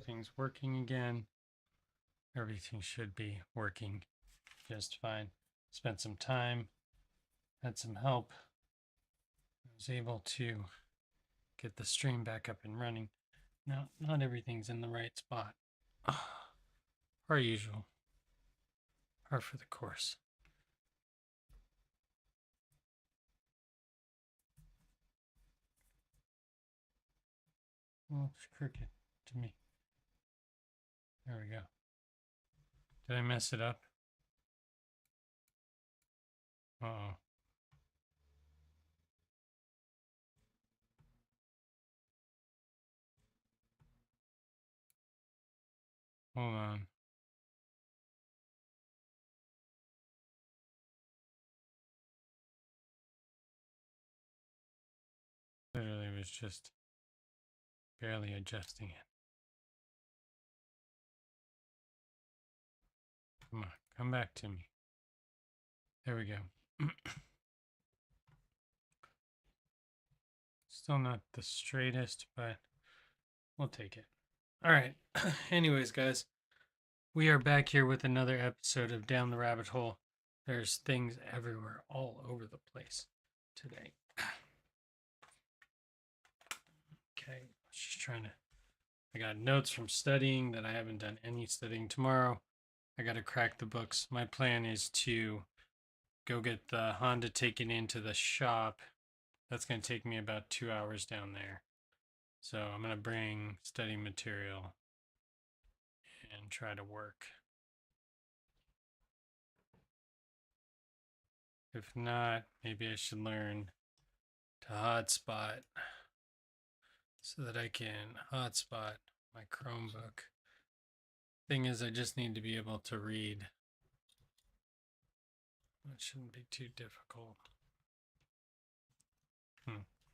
everything's working again. Everything should be working just fine. Spent some time, had some help. I was able to get the stream back up and running. Now, not everything's in the right spot. Per usual. Par for the course. Well, it's crooked to me. There we go. Did I mess it up? Uh-oh. Hold on. Literally was just barely adjusting it. Come on, come back to me. There we go. Still not the straightest, but we'll take it. All right. Anyways, guys, we are back here with another episode of Down the Rabbit Hole. There's things everywhere, all over the place today. Okay, just trying to. I got notes from studying that I haven't done any studying tomorrow. I got to crack the books. My plan is to go get the Honda taken into the shop. That's going to take me about 2 hours down there. So I'm going to bring study material and try to work. If not, maybe I should learn to hotspot so that I can hotspot my Chromebook. Thing is, I just need to be able to read. That shouldn't be too difficult.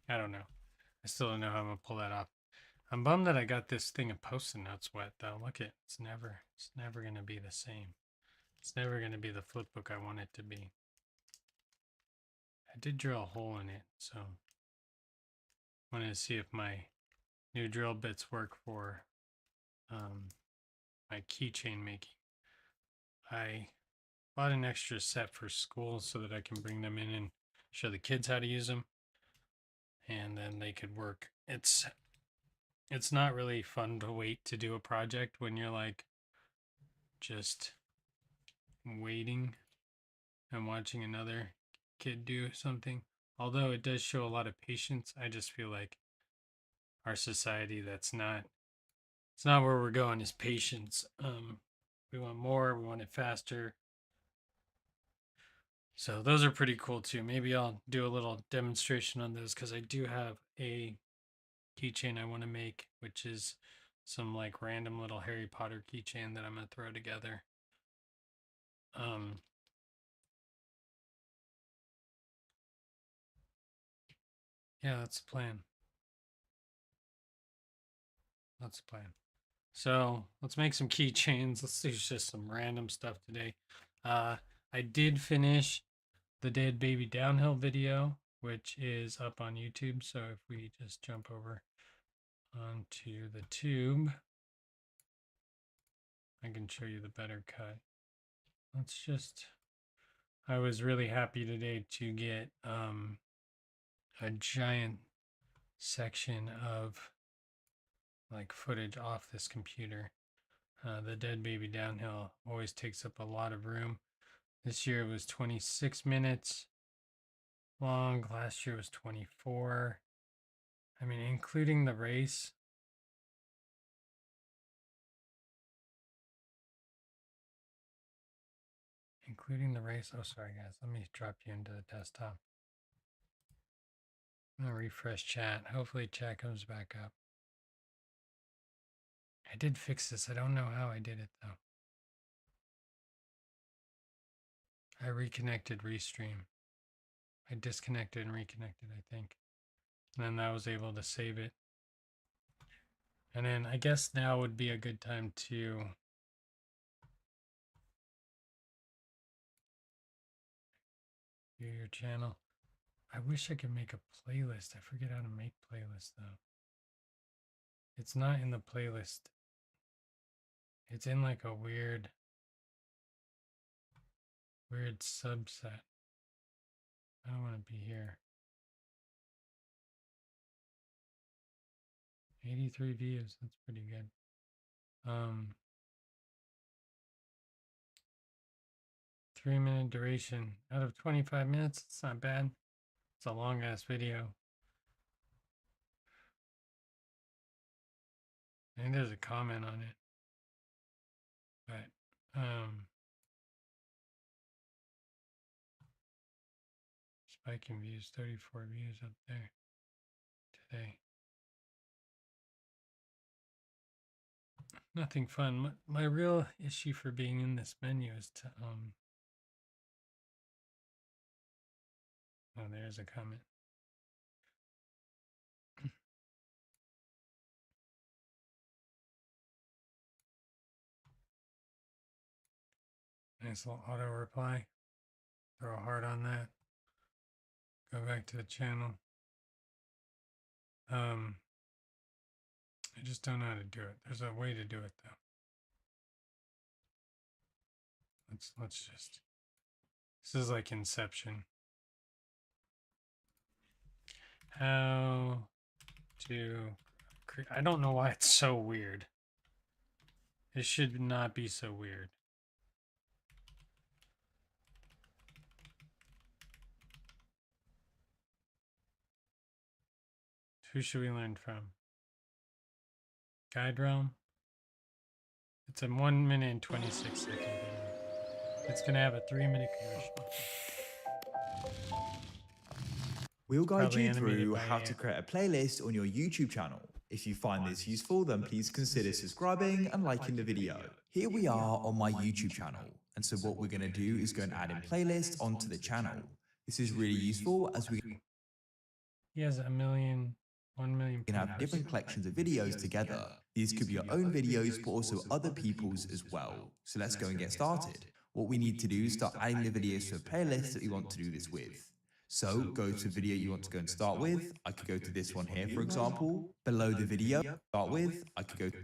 I don't know. I still don't know how I'm gonna pull that off. I'm bummed that I got this thing of Post-it notes wet though. Look at it's never gonna be the same. It's never gonna be the flipbook I want it to be. I did drill a hole in it, so I wanted to see if my new drill bits work for my keychain making. I bought an extra set for school so that I can bring them in and show the kids how to use them, and then they could work. It's not really fun to wait to do a project when you're like just waiting and watching another kid do something. Although it does show a lot of patience, I just feel like our society it's not where we're going is patience. We want more, we want it faster. So those are pretty cool too. Maybe I'll do a little demonstration on those because I do have a keychain I want to make, which is some like random little Harry Potter keychain that I'm gonna throw together. Yeah, that's the plan. That's the plan. So let's make some keychains. Let's do just some random stuff today. I did finish the Dead Baby Downhill video, which is up on YouTube. So if we just jump over onto the tube, I can show you the better cut. I was really happy today to get a giant section of like footage off this computer. The Dead Baby Downhill always takes up a lot of room. This year it was 26 minutes long. Last year was 24. I mean, including the race. Oh, sorry, guys. Let me drop you into the desktop. I'm going to refresh chat. Hopefully, chat comes back up. I did fix this. I don't know how I did it, though. I reconnected Restream. I disconnected and reconnected, I think. And then I was able to save it. And then I guess now would be a good time to view your channel. I wish I could make a playlist. I forget how to make playlists though. It's not in the playlist It's in like a weird subset. I don't want to be here. 83 views. That's pretty good. 3-minute duration out of 25 minutes. It's not bad. It's a long ass video. I think there's a comment on it. But spike in views, 34 views up there today. Nothing fun. My real issue for being in this menu is to oh, there's a comment. Nice little auto reply. Throw a heart on that. Go back to the channel. I just don't know how to do it. There's a way to do it though. Let's just. This is like Inception. How to create. I don't know why it's so weird. It should not be so weird. Who should we learn from? Guide Realm. It's a 1 minute and 26-second video. It's gonna have a 3-minute commercial. We'll guide you through how to create a playlist on your YouTube channel. If you find this useful, then please consider subscribing and liking the video. Here we are on my YouTube channel, and so what we're going to do is go and add in playlists onto the channel. This is really useful as we He has 1 million can have different collections of videos together. These could be your own videos, but also other people's as well. So let's go and get started. What we need to do is start adding the videos to a playlist that we want to do this with. So go to a video you want to go and start with. I could go to this one here, for example. Below the video, start with, I could go.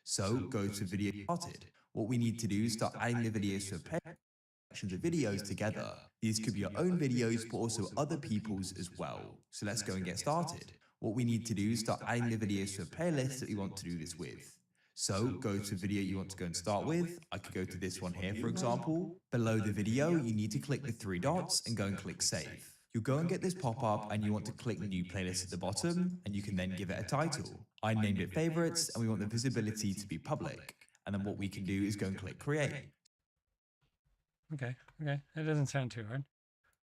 So go to video started. What we need to do is start adding the videos to a playlist of videos together. These could be your own videos, but also other people's as well. So let's go and get started. What we need to do is start adding the videos to a playlist that we want to do this with. So go to a video you want to go and start with. I could go to this one here, for example. Below the video, you need to click the 3 dots and go and click save. You'll go and get this pop-up and you want to click new playlist at the bottom, and you can then give it a title. I named it favorites and we want the visibility to be public. And then what we can do is go and click create. Okay, that doesn't sound too hard.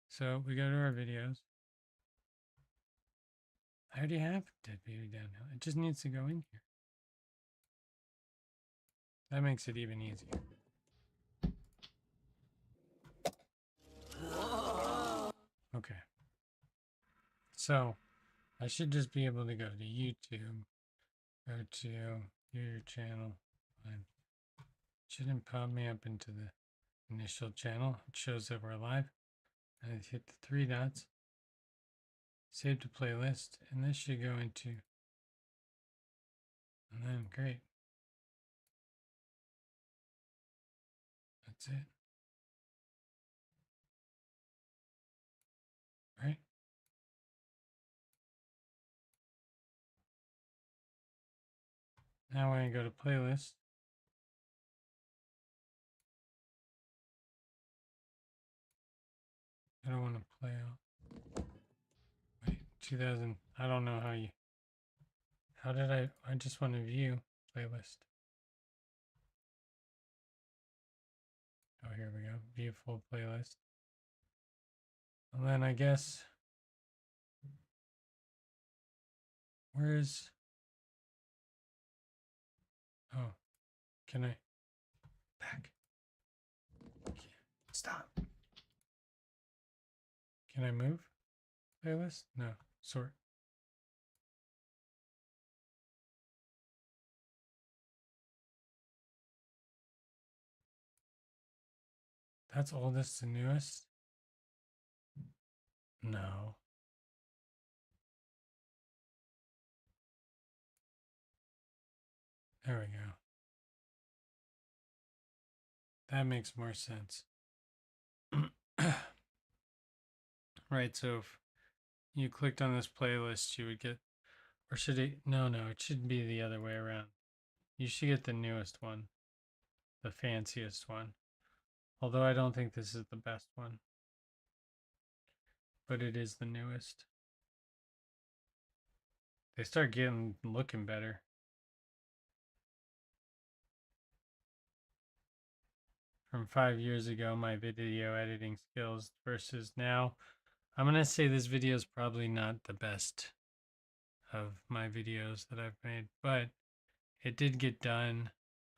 So we go to our videos. I already have that video downhill. It just needs to go in here. That makes it even easier. Okay. So I should just be able to go to YouTube, go to your channel. It shouldn't pop me up into the initial channel. It shows that we're live. And I hit the 3 dots. Save to playlist. And this should go into. And then great. That's it. Right? Now when I go to playlist, I don't want to play out. Wait, 2000. I don't know how did I just want to view playlist. Oh, here we go. View full playlist. And then I guess, where's, oh, can I, back, stop. Can I move playlist? No, sort. That's oldest to newest? No. There we go. That makes more sense. Right, so if you clicked on this playlist, you would get, or should it, no, it should be the other way around. You should get the newest one, the fanciest one. Although I don't think this is the best one, but it is the newest. They start looking better. From 5 years ago, my video editing skills versus now. I'm going to say this video is probably not the best of my videos that I've made, but it did get done.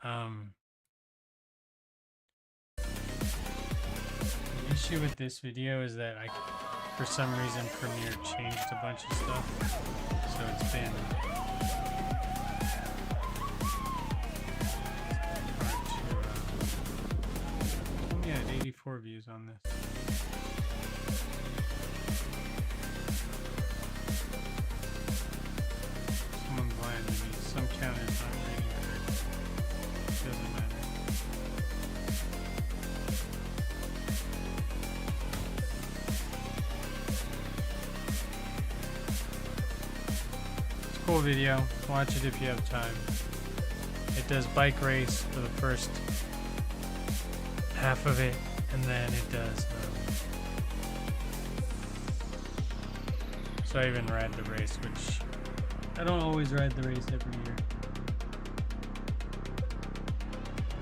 The issue with this video is that for some reason, Premiere changed a bunch of stuff, so it's been only had 84 views on this. Someone's lying to me. Some counter's not reading it. Doesn't matter. It's a cool video. Watch it if you have time. It does bike race for the first half of it, and then it does. So I even ride the race, which I don't always ride the race every year.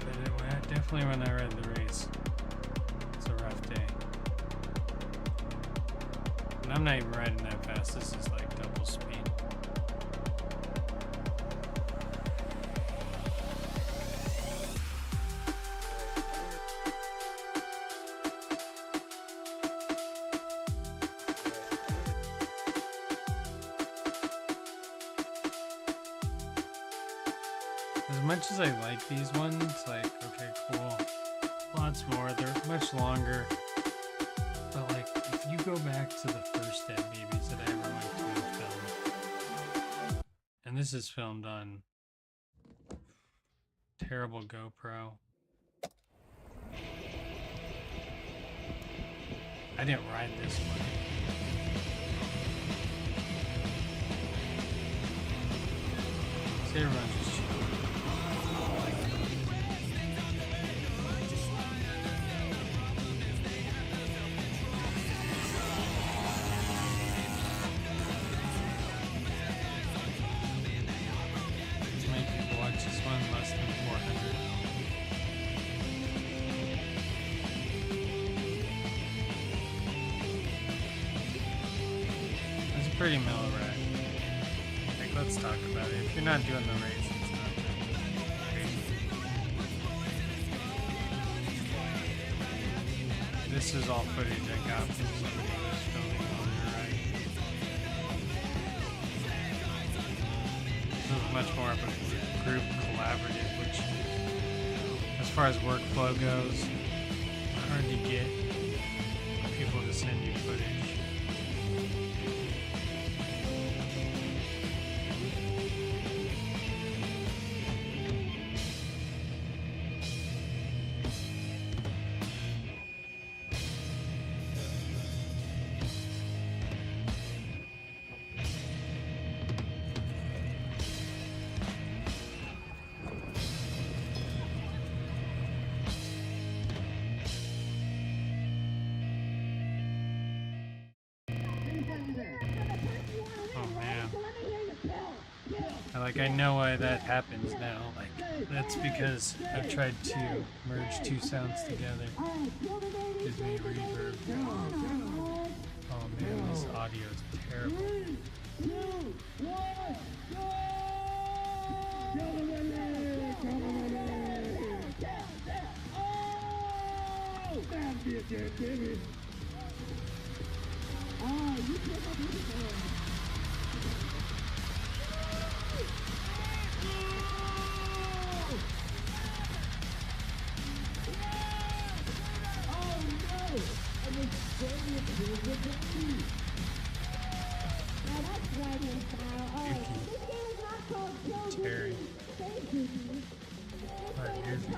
But definitely when I ride the race, it's a rough day. And I'm not even riding that fast. This is like double speed. As much as I like these ones, like, okay, cool, lots more, they're much longer, but like, if you go back to the first Dead Babies that I ever went to and filmed, and this is filmed on terrible GoPro. I didn't ride this one. See, everyone's just chilling. This one less than 400. It's a pretty mellow ride. Like, let's talk about it. If you're not doing the race, it's not crazy. This is all footage I got from somebody who was filming while we were riding. This was much more of a group collaborative, which, as far as workflow goes, hard to get people to send you footage. I know why that happens now. Like, that's because I've tried to merge two sounds together. Gives me reverb. Oh man, this audio is terrible. Terry. 5 years ago.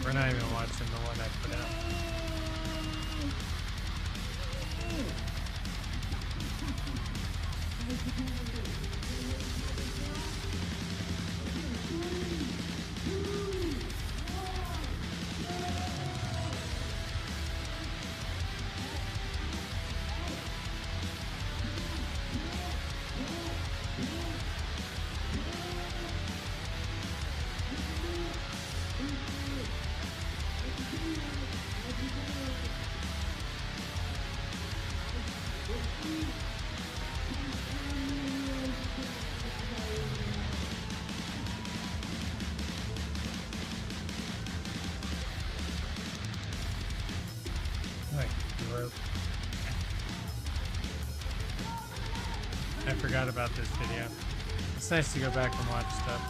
We're not even watching the one I put out. I forgot about this video. It's nice to go back and watch stuff.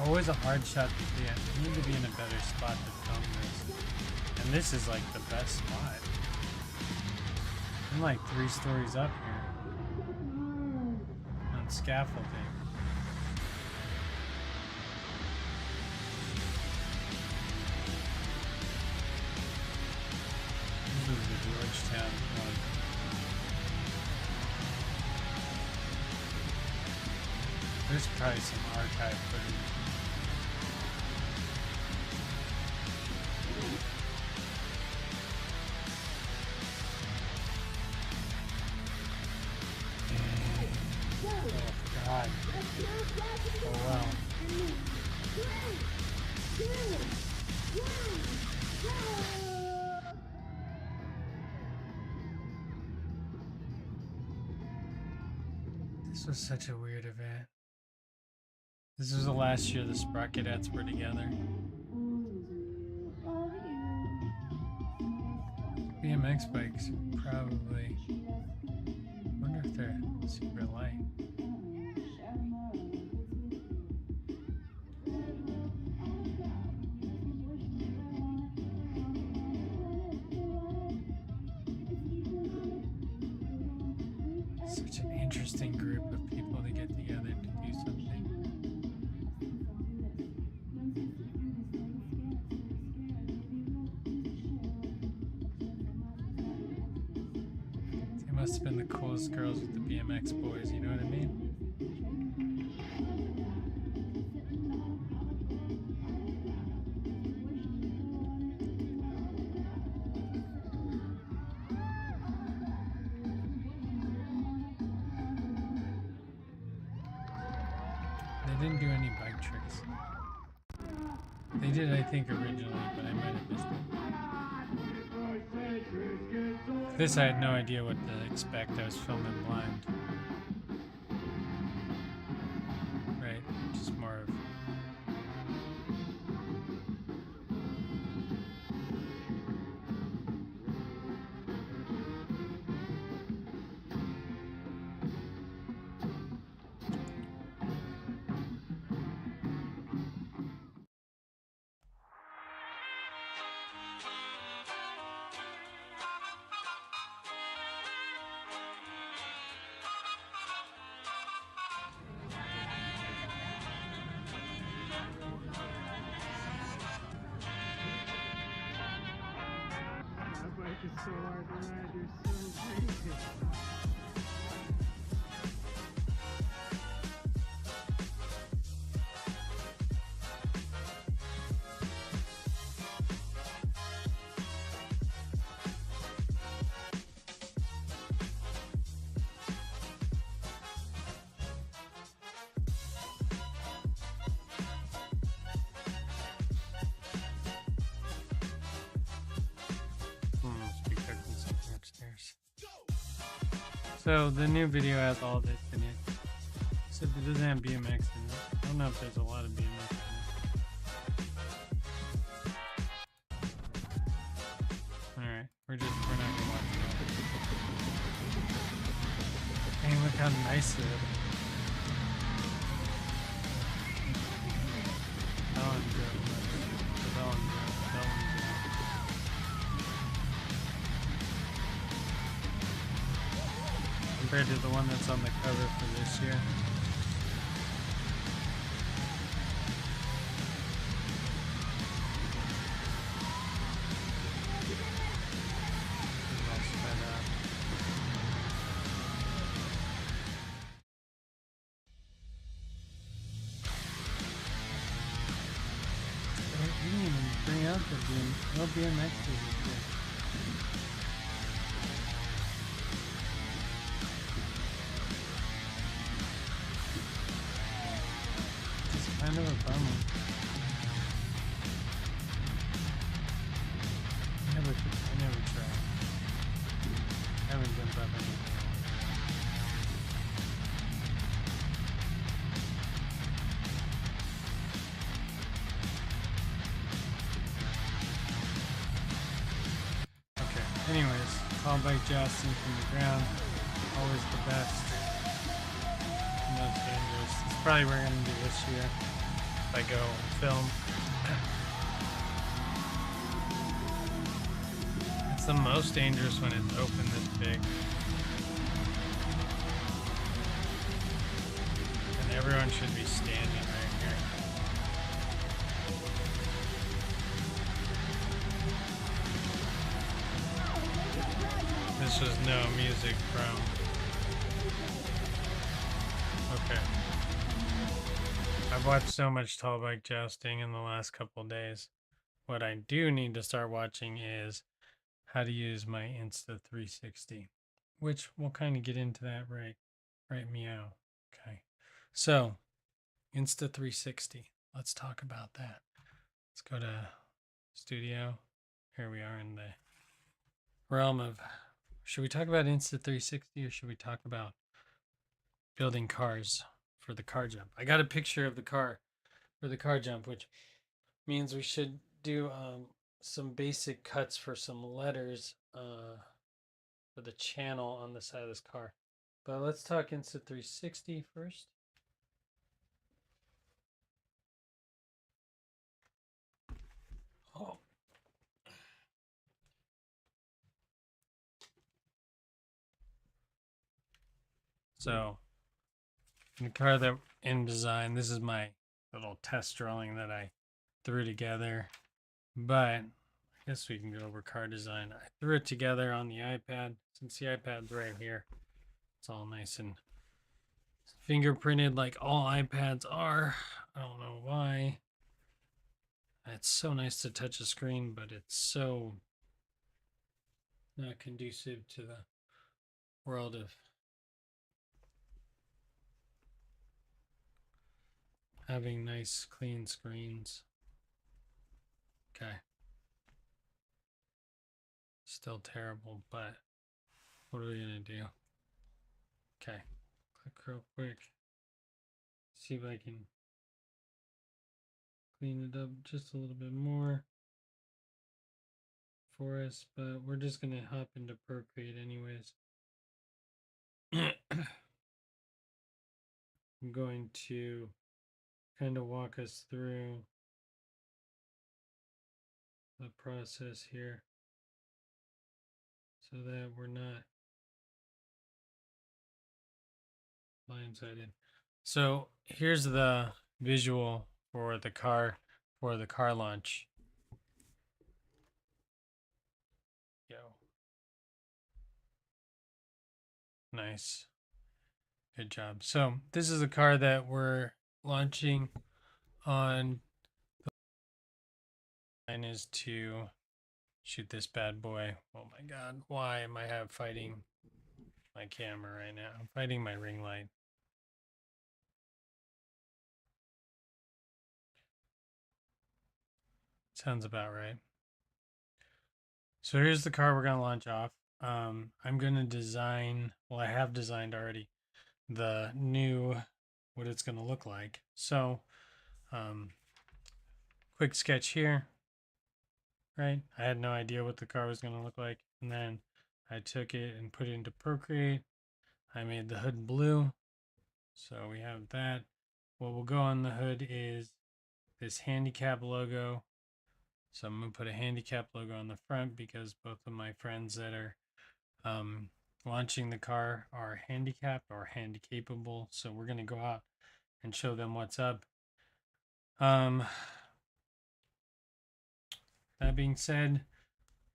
Always a hard shot to be at. You need to be in a better spot to film this. And this is like the best spot. I'm like 3 stories up here. On scaffolding. This is the Georgetown one. There's probably some archive footage. Oh God. Oh wow. This was such a weird event. This was the last year the Sprockettes were together. BMX bikes probably. I wonder if they're super light. Such an interesting group of people to get together to do something. They must have been the coolest girls with the BMX boys, you know what I mean? They didn't do any bike tricks. They did, I think, originally, but I might have missed it. This, I had no idea what to expect. I was filming blind. Right, just more of... It's so hard to ride, you're so crazy. So the new video has all this in it. Except it doesn't have BMX in it. I don't know if there's a lot of BMX in it. Alright, we're not gonna watch that. Hey, look how nice it is. Compared to the one that's on the cover for this year. All sped up. You didn't even bring out the BMX this year. It's kind of a bummer. I never tried. I haven't jumped up anything. Okay, anyways, tall bike jousting from the ground, always the best. Most dangerous. It's probably what we're gonna do this year if I go film. It's the most dangerous when it's open this big. And everyone should be standing right here. This was no music from. Okay. I've watched so much tall bike jousting in the last couple of days. What I do need to start watching is how to use my Insta 360, which we'll kind of get into that right meow. Okay. So, Insta 360. Let's talk about that. Let's go to studio. Here we are in the realm of, should we talk about Insta 360 or should we talk about building cars for the car jump? I got a picture of the car for the car jump, which means we should do some basic cuts for some letters for the channel on the side of this car. But let's talk Insta 360 first. Oh. So, in the car that in design, this is my little test drawing that I threw together. But I guess we can go over car design. I threw it together on the iPad. Since the iPad's right here, it's all nice and fingerprinted like all iPads are. I don't know why. It's so nice to touch a screen, but it's so not conducive to the world of having nice, clean screens. Okay. Still terrible, but what are we going to do? Okay. Click real quick. See if I can clean it up just a little bit more for us, but we're just going to hop into Procreate anyways. I'm going to kind of walk us through the process here so that we're not blindsided. So here's the visual for the car launch. Yo. Nice. Good job. So this is a car that we're launching on. The line is to shoot this bad boy. Oh my god, why am I fighting my camera right now? I'm fighting my ring light. Sounds about right. So here's the car we're gonna launch off. I'm gonna design. Well, I have designed already the new what it's gonna look like. So, um, quick sketch here. Right, I had no idea what the car was gonna look like, and then I took it and put it into Procreate. I made the hood blue, so we have that. What will go on the hood is this handicap logo. So I'm gonna put a handicap logo on the front because both of my friends that are um, launching the car are handicapped or handicapable. So we're gonna go out and show them what's up. Um, that being said,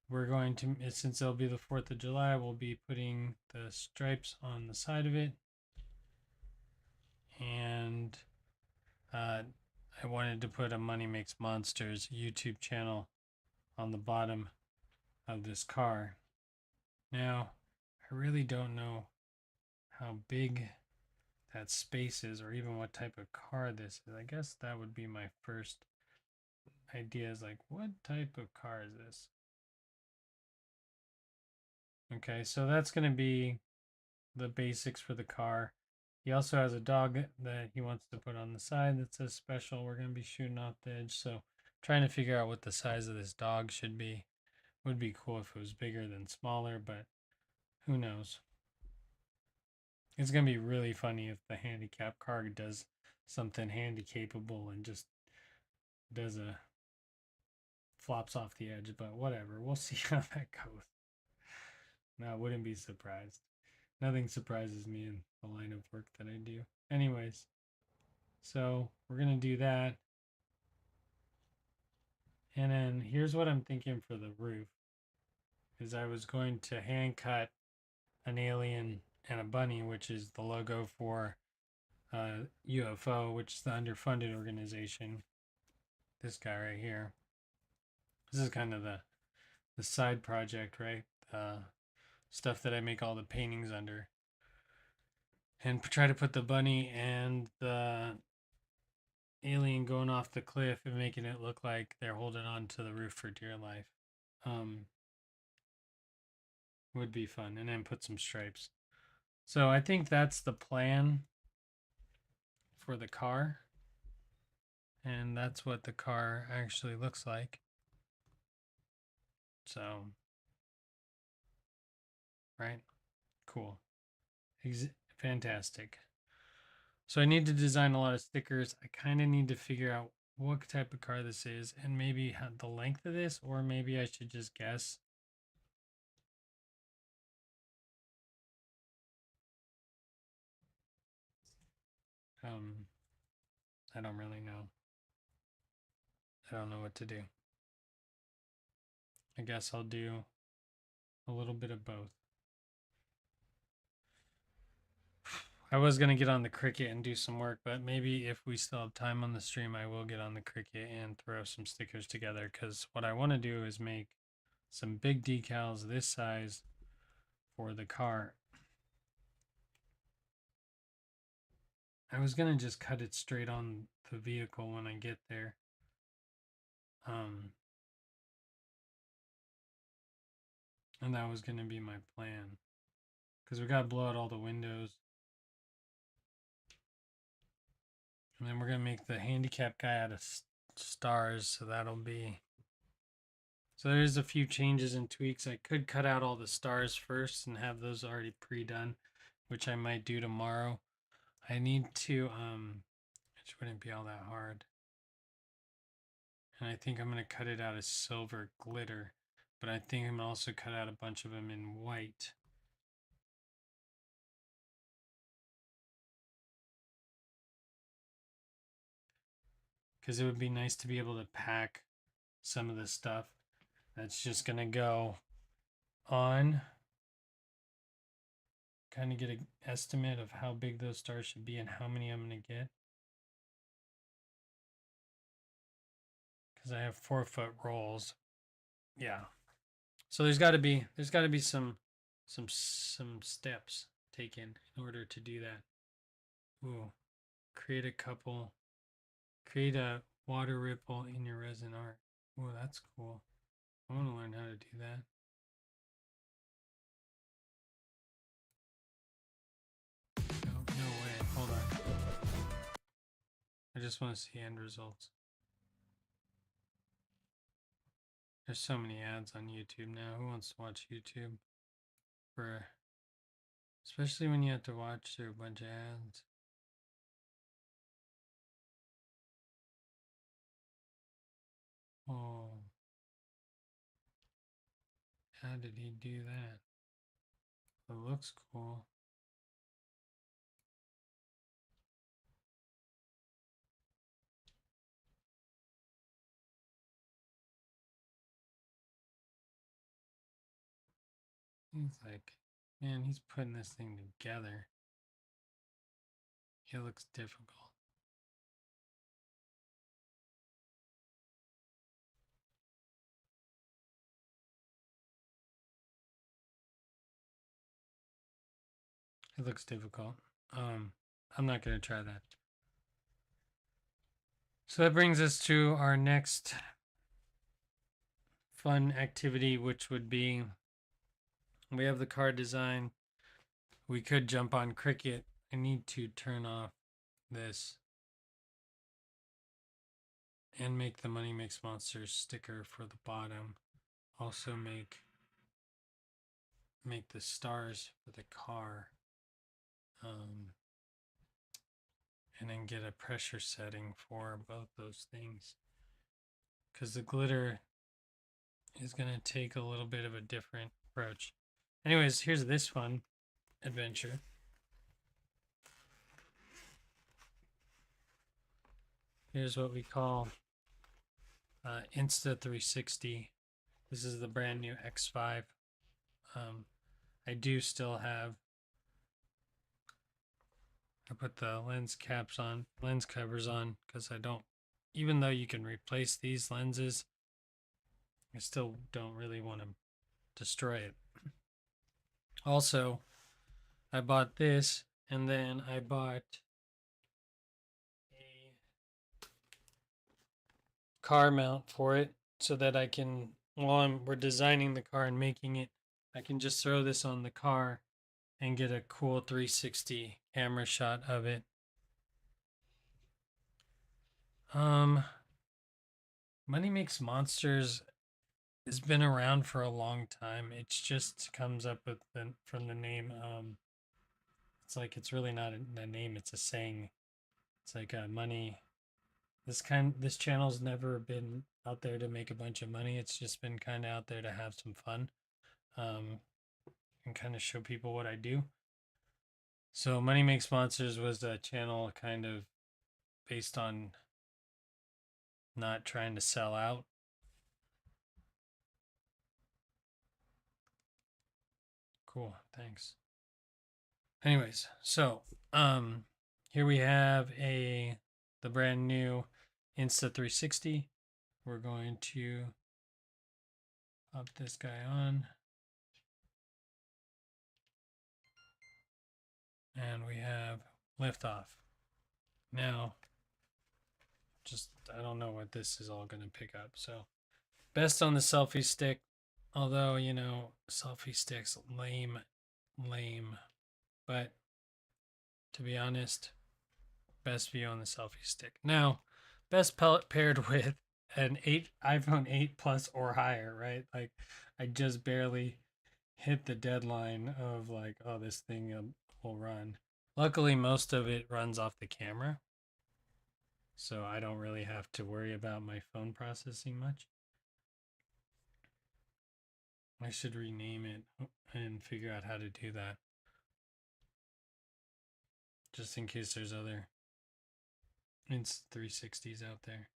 we're going to, since it'll be the 4th of July, we'll be putting the stripes on the side of it. And I wanted to put a Money Makes Monsters YouTube channel on the bottom of this car. Now, I really don't know how big that space is or even what type of car this is. I guess that would be my first idea is like, what type of car is this? Okay, so that's going to be the basics for the car. He also has a dog that he wants to put on the side that says special. We're going to be shooting off the edge. So trying to figure out what the size of this dog should be. Would be cool if it was bigger than smaller, but who knows? It's going to be really funny if the handicap car does something handicapable and just does a flops off the edge, but whatever. We'll see how that goes. No, I wouldn't be surprised. Nothing surprises me in the line of work that I do. Anyways, so we're going to do that. And then here's what I'm thinking for the roof is I was going to hand cut an alien and a bunny, which is the logo for UFO, which is the underfunded organization. This guy right here. This is kind of the side project, right? Stuff that I make all the paintings under. And try to put the bunny and the alien going off the cliff and making it look like they're holding on to the roof for dear life. Um, would be fun. And then put some stripes. So I think that's the plan for the car. And that's what the car actually looks like. So, right? Cool. Fantastic. So I need to design a lot of stickers. I kind of need to figure out what type of car this is and maybe the length of this, or maybe I should just guess. Um, I don't really know. I don't know what to do. I guess I'll do a little bit of both. I was going to get on the Cricut and do some work, but maybe if we still have time on the stream, I will get on the Cricut and throw some stickers together because what I want to do is make some big decals this size for the car. I was going to just cut it straight on the vehicle when I get there. And that was going to be my plan because we got to blow out all the windows. And then we're going to make the handicap guy out of stars. So that'll be. So there's a few changes and tweaks. I could cut out all the stars first and have those already pre-done, which I might do tomorrow. I need to, it wouldn't be all that hard. And I think I'm going to cut it out as silver glitter, but I think I'm also cut out a bunch of them in white. Because it would be nice to be able to pack some of the stuff that's just going to go on. Kind of get an estimate of how big those stars should be and how many I'm going to get. Because I have 4-foot rolls. Yeah. So there's got to be some steps taken in order to do that. Ooh. Create a water ripple in your resin art. Ooh, that's cool. I want to learn how to do that. just want to see end results. There's so many ads on YouTube now. Who wants to watch YouTube? Especially when you have to watch through a bunch of ads. Oh. How did he do that? It looks cool. He's like, man, he's putting this thing together. It looks difficult. It looks difficult. I'm not going to try that. So that brings us to our next fun activity, which would be, we have the card design. We could jump on Cricut. I need to turn off this and make the Money Makes Monsters sticker for the bottom. Also make the stars for the car. And then get a pressure setting for both those things. Because the glitter is going to take a little bit of a different approach. Anyways, here's this fun adventure. Here's what we call Insta 360. This is the brand new X5. I do still have, I put the lens covers on, because I don't, even though you can replace these lenses, I still don't really want to destroy it. Also, I bought this, and then I bought a car mount for it, so that I can, while we're designing the car and making it, I can just throw this on the car and get a cool 360 camera shot of it. Money Makes Monsters has been around for a long time. It just comes up with from the name. It's like, it's really not a name, it's a saying. It's like money. This channel's never been out there to make a bunch of money. It's just been kind of out there to have some fun, and kind of show people what I do. So Money Makes Monsters was a channel kind of based on not trying to sell out. Cool, thanks. Anyways, so here we have the brand new Insta 360. We're going to pop this guy on. And we have liftoff. Now, I don't know what this is all going to pick up. So, best on the selfie stick. Although, selfie sticks, lame. But to be honest, best view on the selfie stick. Now, best paired with an iPhone 8 Plus or higher, right? Like, I just barely hit the deadline of like, oh, this thing will run. Luckily, most of it runs off the camera, so I don't really have to worry about my phone processing much. I should rename it and figure out how to do that, just in case there's other Insta 360s out there.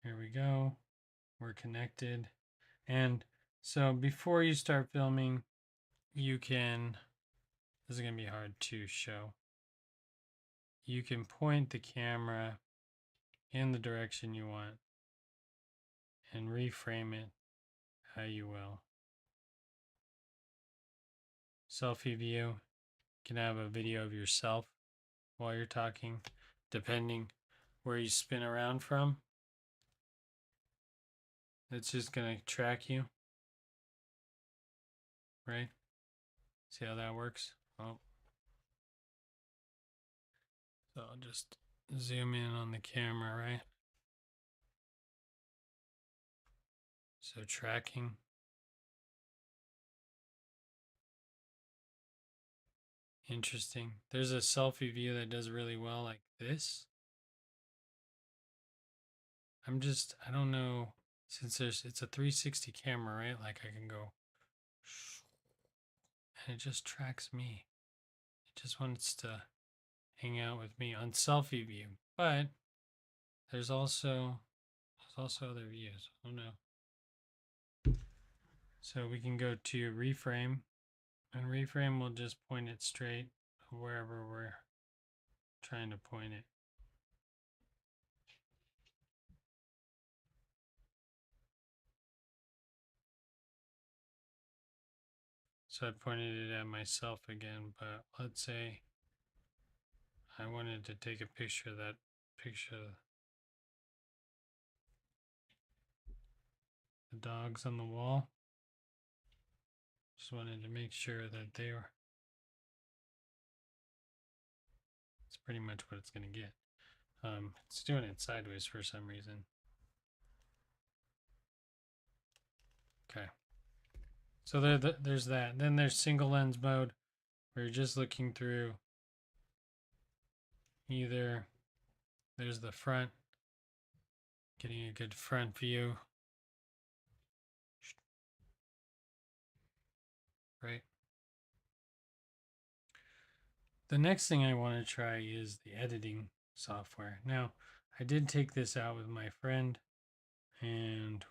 Here we go. We're connected. And so before you start filming, this is going to be hard to show. You can point the camera in the direction you want and reframe it how you will. Selfie view, you can have a video of yourself while you're talking, depending where you spin around from. It's just going to track you, right? See how that works? Oh. So I'll just zoom in on the camera, right? So tracking. Interesting. There's a selfie view that does really well like this. I don't know, since it's a 360 camera, right? Like I can go, and it just tracks me. It just wants to hang out with me on selfie view. But there's also other views. Oh no. So we can go to reframe, and reframe will just point it straight wherever we're trying to point it. So I pointed it at myself again, but let's say I wanted to take a picture of that picture of the dogs on the wall. Just wanted to make sure that they were. It's pretty much what it's going to get. It's doing it sideways for some reason. Okay. So there's that. Then there's single lens mode, where you're just looking through either. There's the front, getting a good front view. Right. The next thing I want to try is the editing software. Now, I did take this out with my friend, and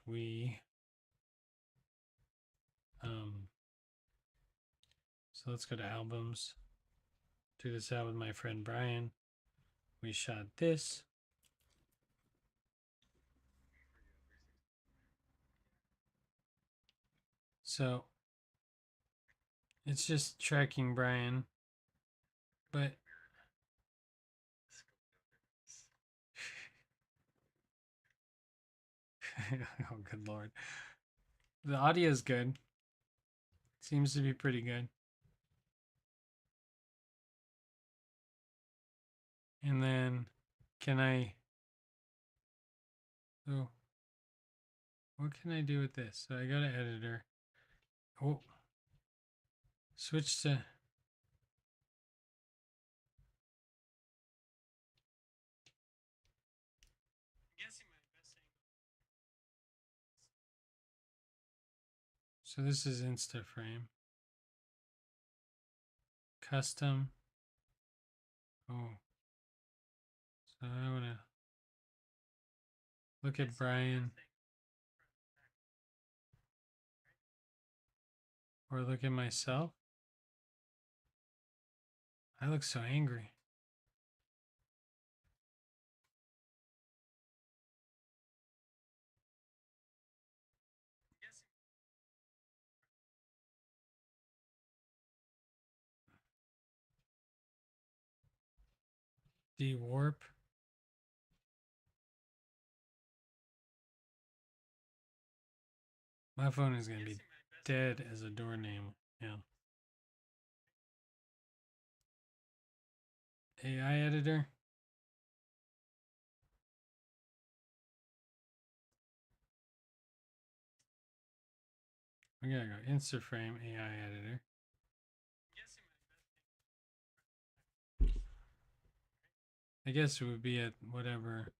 so let's go to albums. Do this out with my friend Brian. We shot this. So it's just tracking Brian, but oh, good lord. The audio is good. Seems to be pretty good. And then can I, oh, what can I do with this? So I go to editor. Oh, switch to, so this is Insta frame. Custom. Oh, so I want to look at Brian or look at myself. I look so angry. De-warp. My phone is going to be dead as a doornail. Yeah. AI editor. We gotta go Instaframe AI editor. I guess it would be at whatever.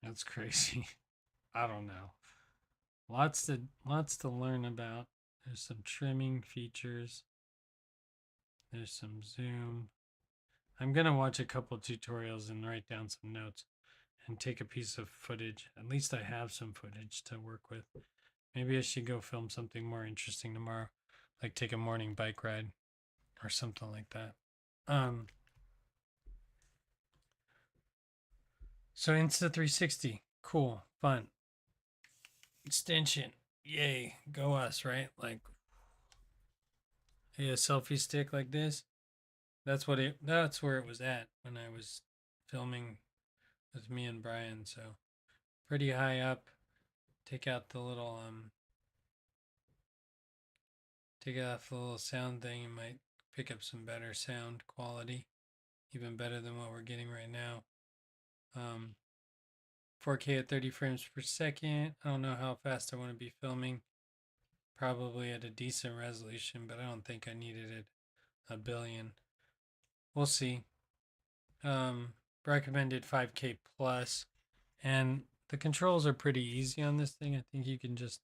That's crazy. I don't know. Lots to learn about. There's some trimming features. There's some zoom. I'm gonna watch a couple tutorials and write down some notes and take a piece of footage. At least I have some footage to work with. Maybe I should go film something more interesting tomorrow, like take a morning bike ride or something like that. So Insta360, cool, fun. Extension, yay, go us, right? Like a selfie stick like this. That's where it was at when I was filming with me and Brian. So pretty high up. take out the little take out the little sound thing. It might pick up some better sound quality, even better than what we're getting right now. 4K at 30 frames per second. I don't know how fast I want to be filming. Probably at a decent resolution, but I don't think I needed it a billion. We'll see. Recommended 5K plus, and the controls are pretty easy on this thing. I think you can just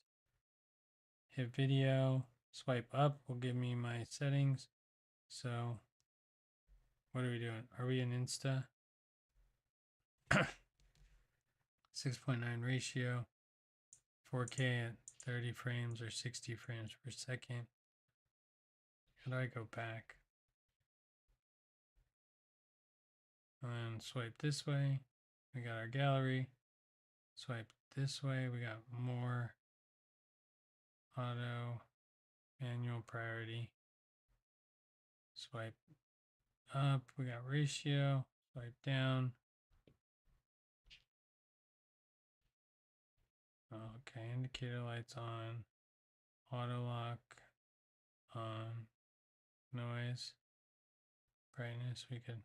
hit video, swipe up will give me my settings. So what are we doing? Are we in Insta? 6.9 ratio, 4K at 30 frames or 60 frames per second. How do I go back? And swipe this way. We got our gallery. Swipe this way. We got more auto, manual priority. Swipe up. We got ratio. Swipe down. Okay, indicator lights on. Auto lock on. Noise. Brightness. We could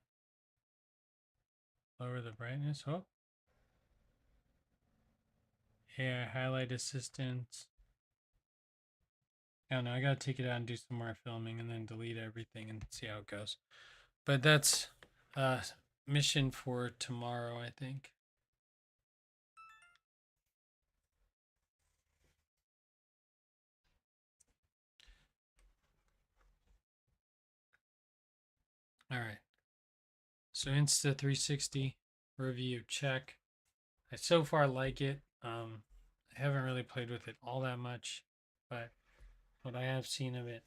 lower the brightness. Oh. AI highlight assistance. I don't know. I gotta take it out and do some more filming and then delete everything and see how it goes. But that's mission for tomorrow, I think. All right. So Insta 360 review check. I so far like it. I haven't really played with it all that much, but what I have seen of it,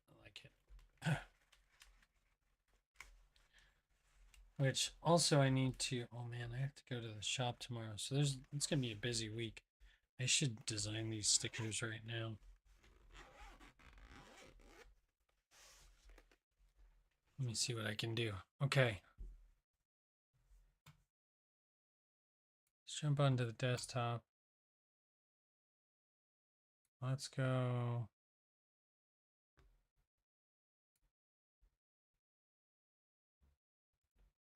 I like it. Which also I need to. Oh man, I have to go to the shop tomorrow, so it's gonna be a busy week. I should design these stickers right now. Let me see what I can do. Okay. Let's jump onto the desktop. Let's go.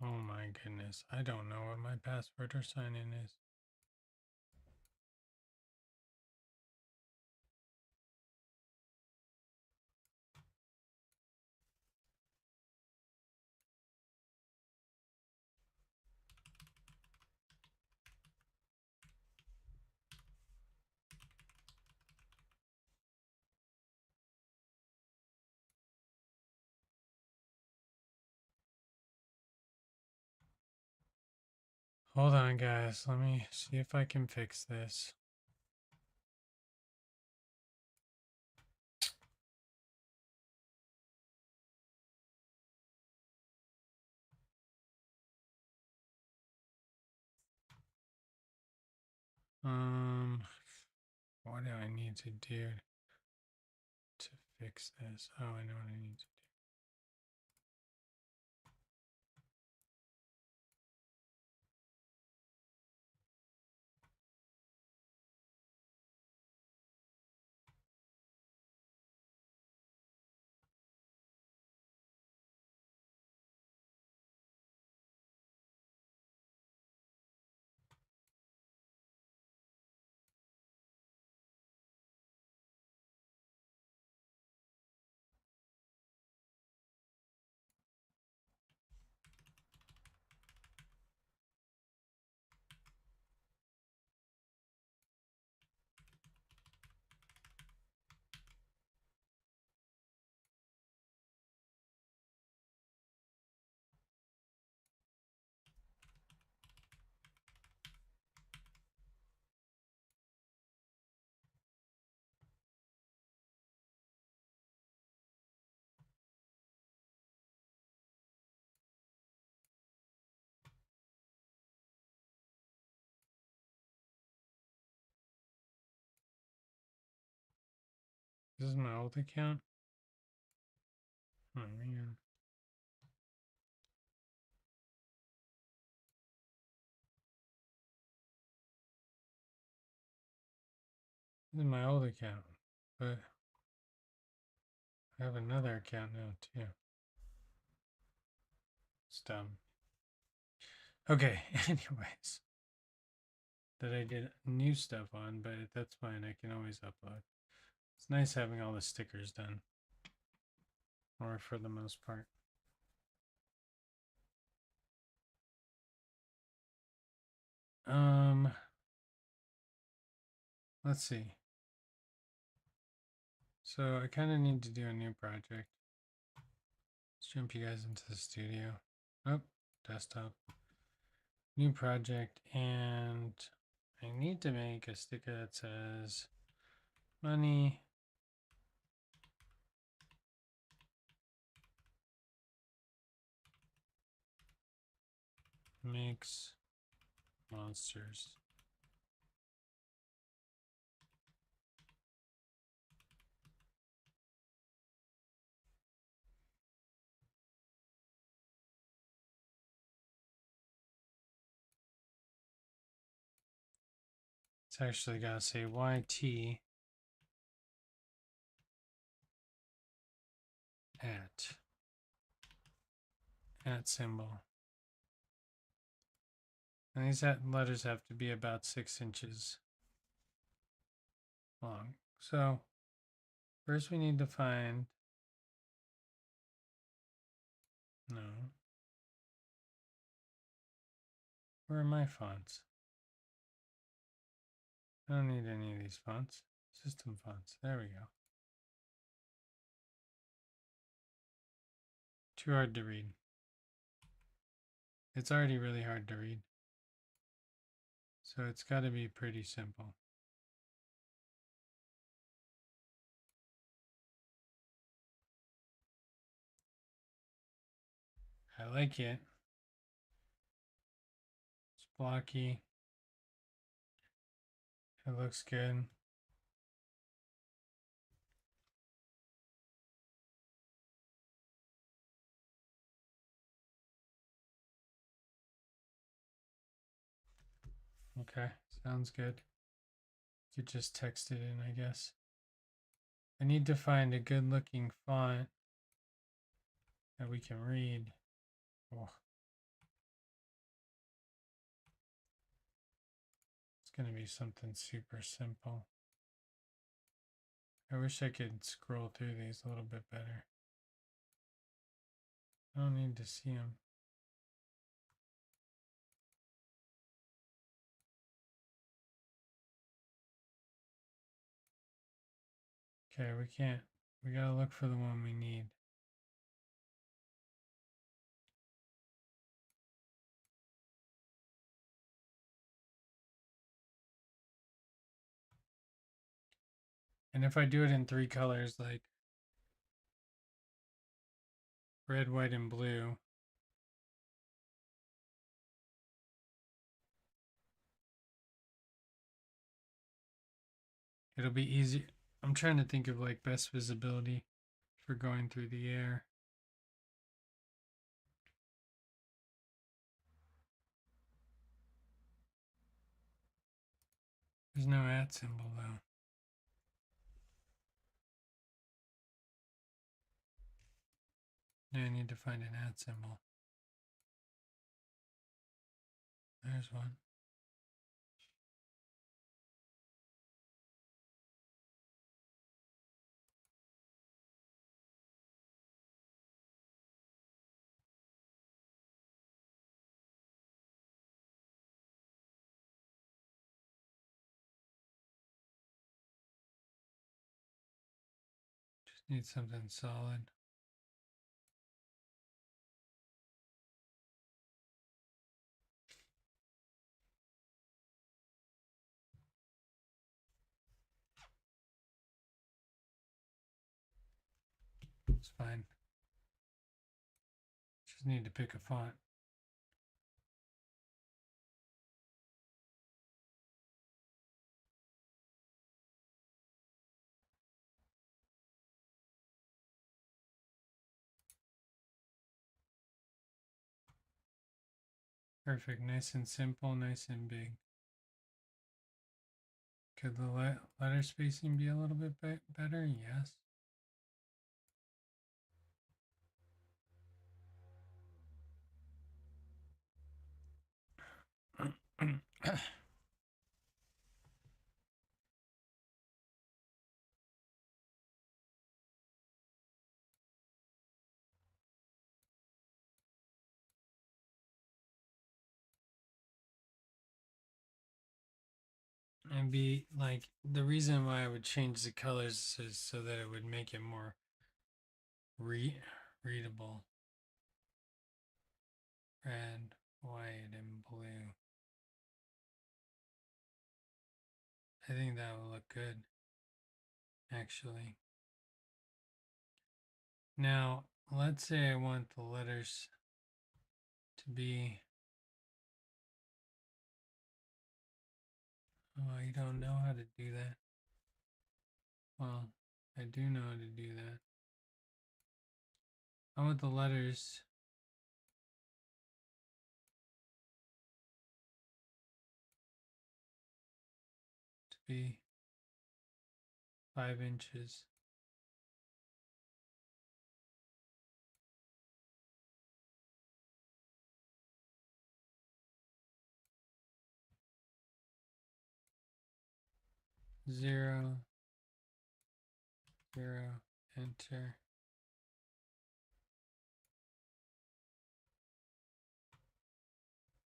Oh my goodness. I don't know what my password or sign in is. Hold on, guys. Let me see if I can fix this. What do I need to do to fix this? Oh, I know what I need to do. This is my old account. Oh man. This is my old account, but I have another account now too. It's dumb. Okay, anyways. That I did new stuff on, but that's fine. I can always upload. It's nice having all the stickers done, or for the most part. Let's see. So I kind of need to do a new project. Let's jump you guys into the studio. Oh, desktop. New project, and I need to make a sticker that says money makes monsters. It's actually got to say YT at symbol. And these letters have to be about 6 inches long. So first we need to find, no, where are my fonts? I don't need any of these fonts. System fonts. There we go. Too hard to read. It's already really hard to read. So it's got to be pretty simple. I like it. It's blocky. It looks good. Okay, sounds good. You could just text it in, I guess. I need to find a good looking font that we can read. Oh, it's going to be something super simple. I wish I could scroll through these a little bit better. I don't need to see them. Okay, we can't. We gotta look for the one we need. And if I do it in 3 colors, like red, white, and blue, it'll be easy. I'm trying to think of like best visibility for going through the air. There's no at symbol though. Now I need to find an at symbol. There's one. Just need something solid. It's fine. Just need to pick a font. Perfect. Nice and simple, nice and big. Could the letter spacing be a little bit better? Yes. And be like, the reason why I would change the colors is so that it would make it more readable. Red, white, and blue. I think that will look good, actually. Now, let's say I want the letters to be. Oh, you don't know how to do that. Well, I do know how to do that. I want the letters to be 5 inches. Zero, zero, enter.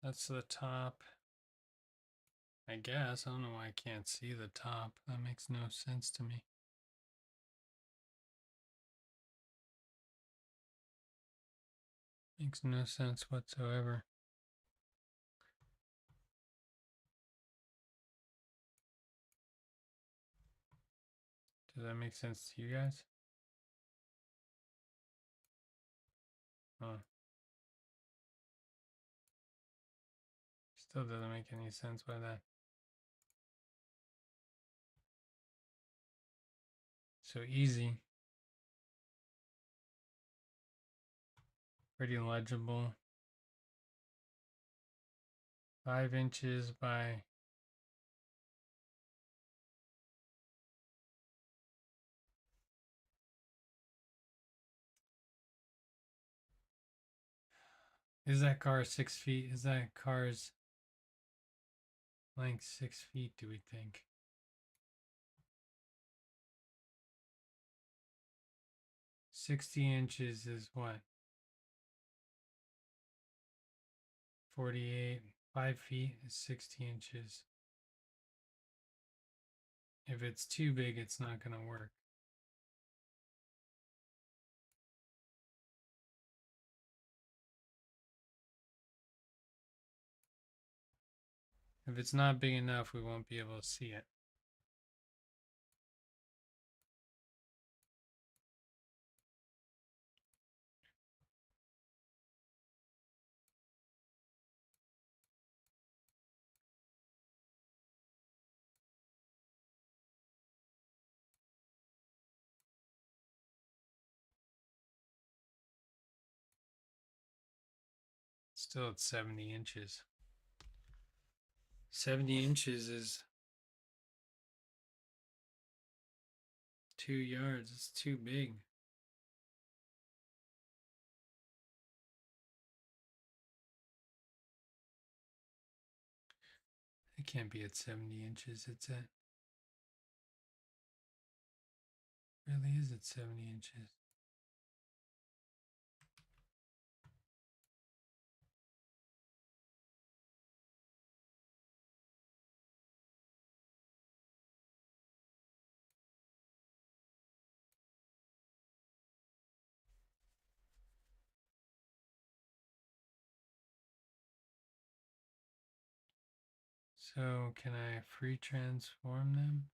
That's the top. I guess. I don't know why I can't see the top. That makes no sense to me. Makes no sense whatsoever. Does that make sense to you guys? Huh. Still doesn't make any sense by that. So easy. Pretty legible. 5 inches by Is that car 6 feet? Is that car's length 6 feet, do we think? 60 inches is what? 48. 5 feet is 60 inches. If it's too big, it's not going to work. If it's not big enough, we won't be able to see it. Still at 70 inches. 70 inches is 2 yards. It's too big. It can't be at 70 inches. It's at. Really is at 70 inches. So can I free transform them?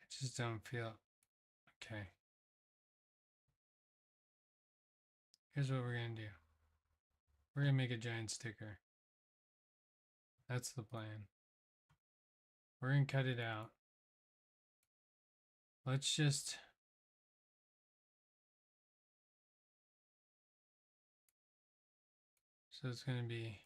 I just don't feel. Okay. Here's what we're going to do. We're gonna make a giant sticker. That's the plan. We're gonna cut it out. Let's just so it's gonna be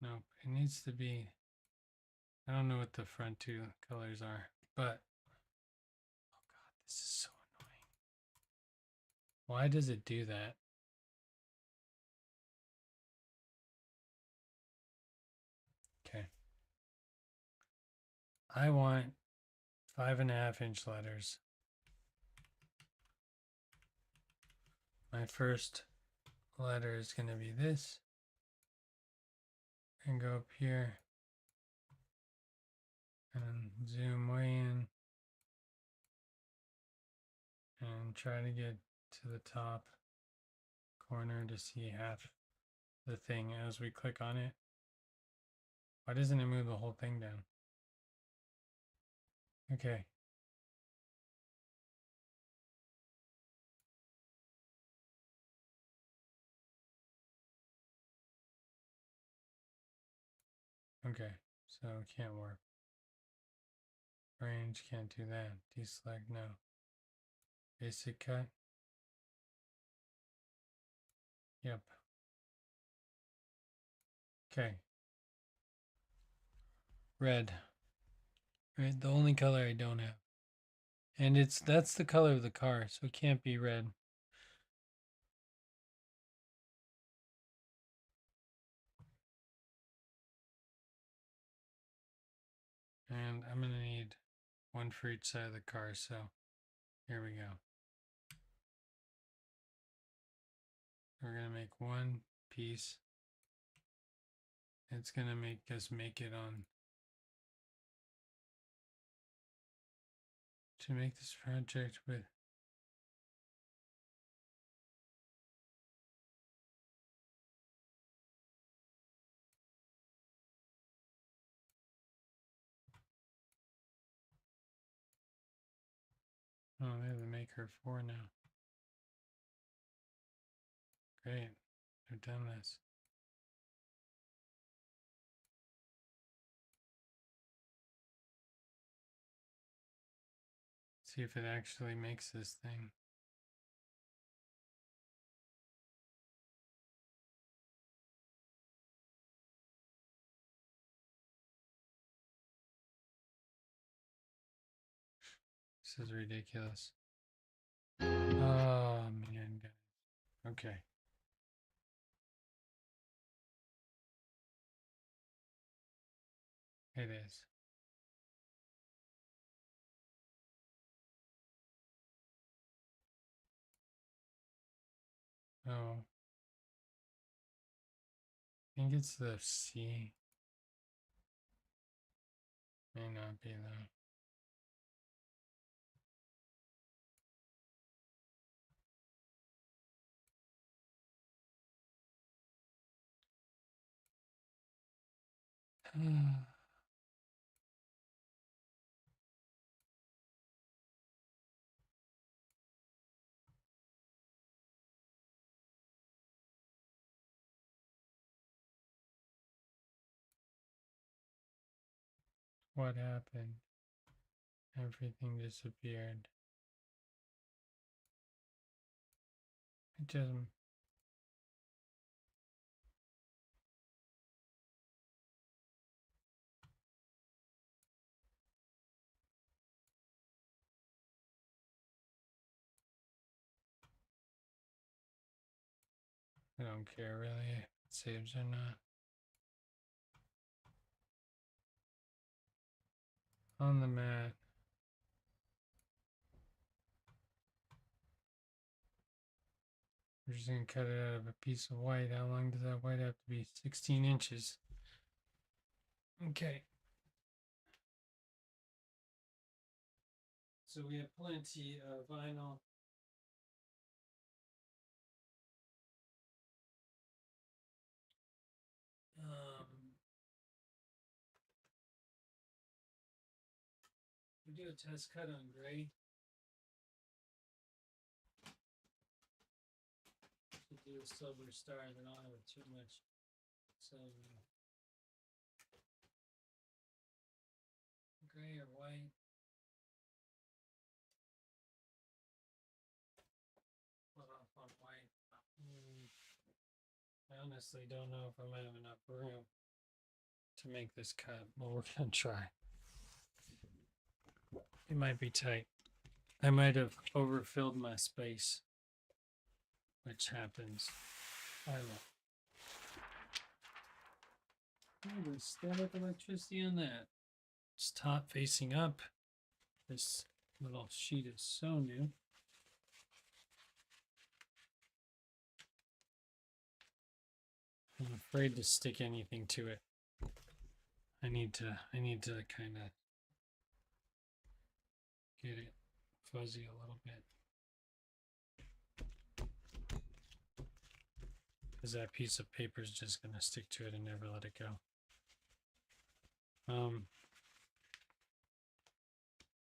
nope. It needs to be. I don't know what the front two colors are, but oh god, this is so annoying. Why does it do that? Okay. I want 5.5-inch letters. My first letter is going to be this. And go up here and zoom way in and try to get to the top corner to see half the thing as we click on it. Why doesn't it move the whole thing down? Okay. Okay, so it can't work. Range can't do that. Deselect, no. Basic cut. Yep. Okay. Red. Red, the only color I don't have. And that's the color of the car, so it can't be red. And I'm gonna need one for each side of the car, so here we go. We're gonna make one piece. It's gonna make us make it on to make this project with oh, they have the maker 4 now. Great, they've done this. See if it actually makes this thing. This is ridiculous. Oh man, guys. Okay. It is. Oh. I think it's the C. May not be though. What happened? Everything disappeared. It doesn't. I don't care really if it saves or not. On the mat. We're just gonna cut it out of a piece of white. How long does that white have to be? 16 inches. Okay. So we have plenty of vinyl. do a test cut on gray. To do a silver star, then I'll have too much silver. Gray or white. Put off on white. I honestly don't know if I'm gonna have enough room to make this cut, but we're gonna try. It might be tight. I might have overfilled my space, which happens. I don't know. Oh, there's static electricity on that. It's top facing up. This little sheet is so new. I'm afraid to stick anything to it. I need to kind of get it fuzzy a little bit. Because that piece of paper is just going to stick to it and never let it go.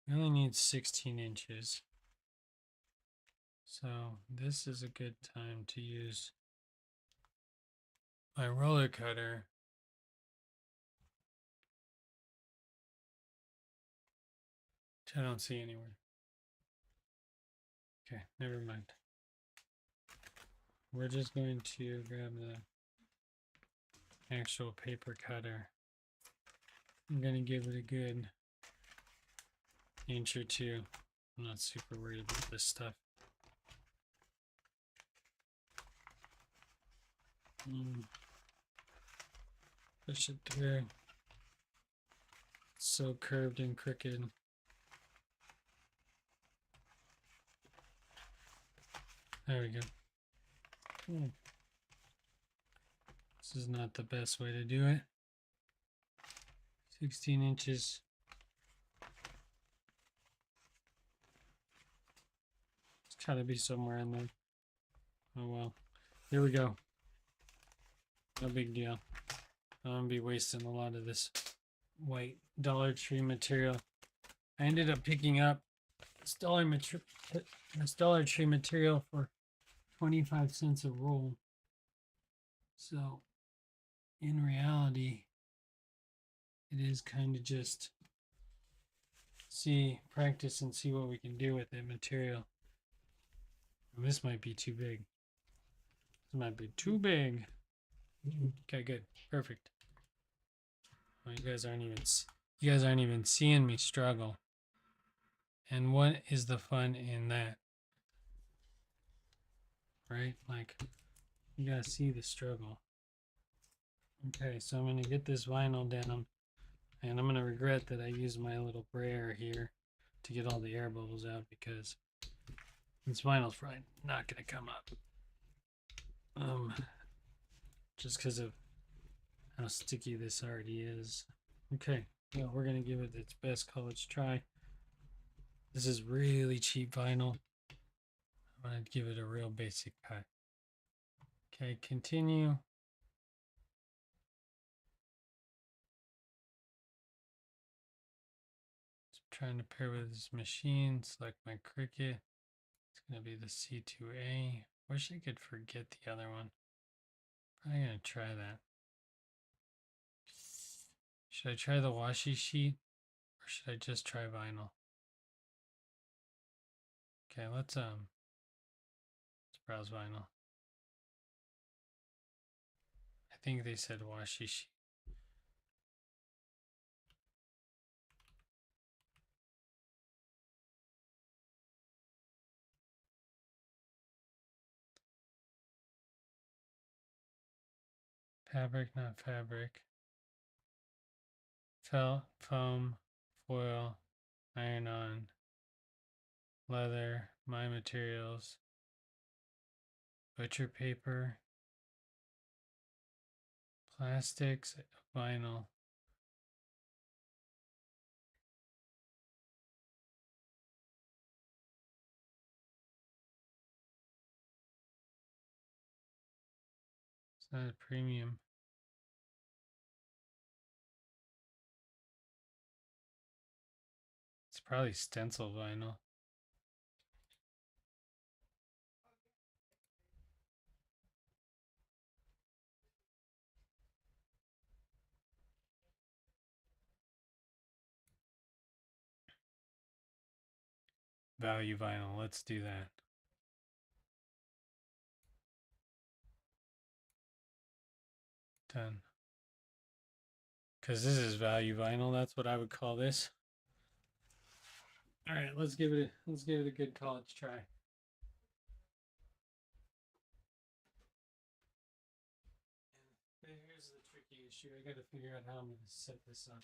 We only need 16 inches. So this is a good time to use my roller cutter which I don't see anywhere. Okay, never mind. We're just going to grab the actual paper cutter. I'm going to give it a good inch or two. I'm not super worried about this stuff. Push it through. It's so curved and crooked. There we go. This is not the best way to do it. 16 inches. It's gotta be somewhere in there. Oh well. Here we go. No big deal. I'm gonna be wasting a lot of this white Dollar Tree material. I ended up picking up this Dollar Tree material for 25 cents a roll. So in reality, it is kind of just practice and see what we can do with that material. And this might be too big. This might be too big. Okay, good, perfect. Well, you guys aren't even seeing me struggle. And what is the fun in that? Right? Like, you gotta see the struggle. Okay, so I'm gonna get this vinyl down, and I'm gonna regret that I used my little brayer here to get all the air bubbles out because this vinyl's probably not gonna come up. Just because of how sticky this already is. Okay, well, we're gonna give it its best college try. This is really cheap vinyl. I'm gonna give it a real basic cut. Okay, continue. Just trying to pair with this machine. Select my Cricut. It's gonna be the C2A. Wish I could forget the other one. Probably gonna try that. Should I try the washi sheet or should I just try vinyl? Okay, let's browse vinyl. I think they said washi sheet. Fabric, not fabric. Felt, foam, foil, iron-on, leather, my materials, butcher paper, plastics, vinyl. It's not a premium. It's Probably stencil vinyl. Value vinyl. Let's do that. Done. Because this is value vinyl. That's what I would call this. All right, let's give it a good college try. And here's the tricky issue. I got to figure out how I'm going to set this up.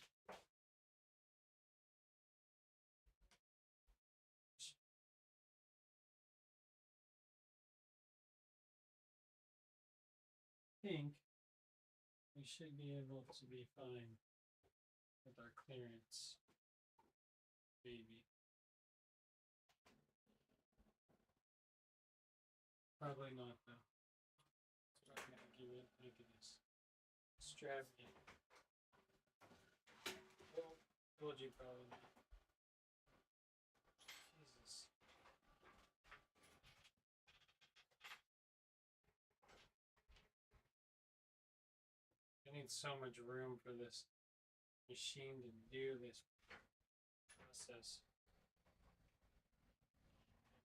I think we should be able to be fine with our clearance. Maybe. Probably not though. It's not going to give it. Look at this. Extravagant. Well, told you probably not. Jesus. I need so much room for this machine to do this process.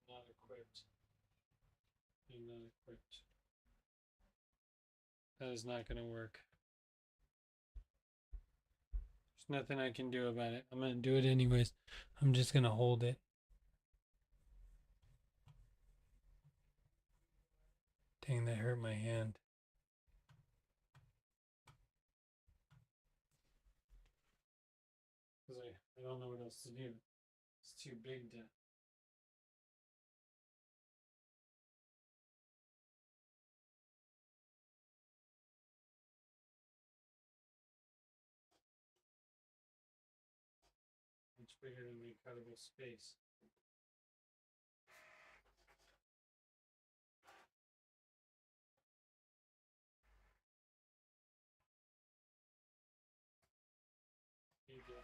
I'm not equipped. I'm not equipped. That is not going to work. There's nothing I can do about it. I'm going to do it anyways. I'm just going to hold it. Dang, that hurt my hand. Because I don't know what else to do. It's too big to. Much bigger than the cuttable space. Big difference.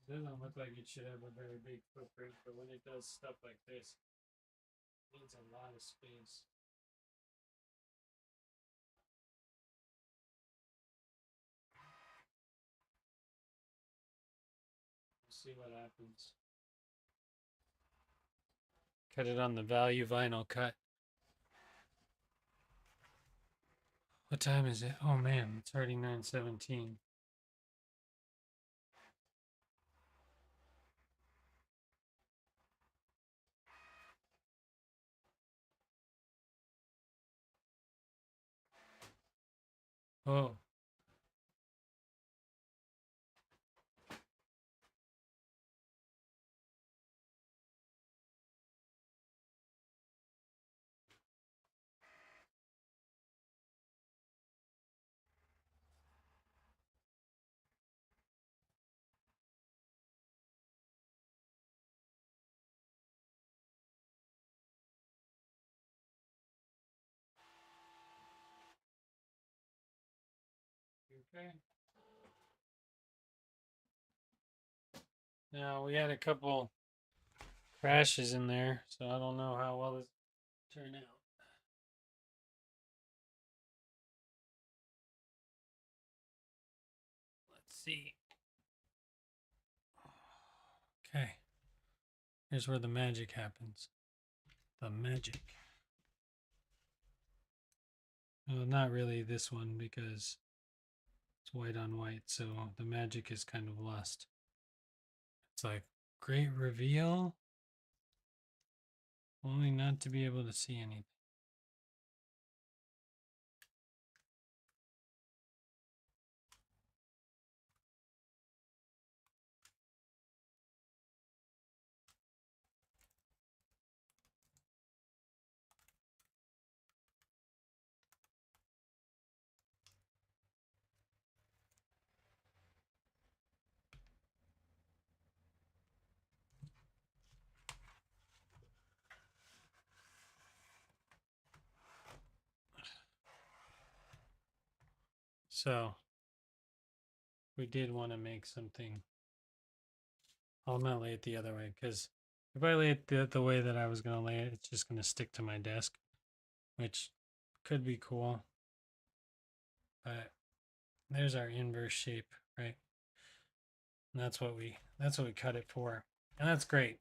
It doesn't look like it should have a very big footprint, but when it does stuff like this, it needs a lot of space. We'll see what happens. Cut it on the value vinyl cut. What time is it? Oh man, it's already 9:17. Oh. Okay. Now we had a couple crashes in there, so I don't know how well this turned out. Let's see. Okay. Here's where the magic happens. The magic. Well, not really this one because it's white on white, so the magic is kind of lost. It's like, great reveal, only not to be able to see anything. So we did want to make something. I'll not lay it the other way because if I lay it the way that I was going to lay it, it's just going to stick to my desk, which could be cool. But there's our inverse shape, right? And that's what we cut it for. And that's great.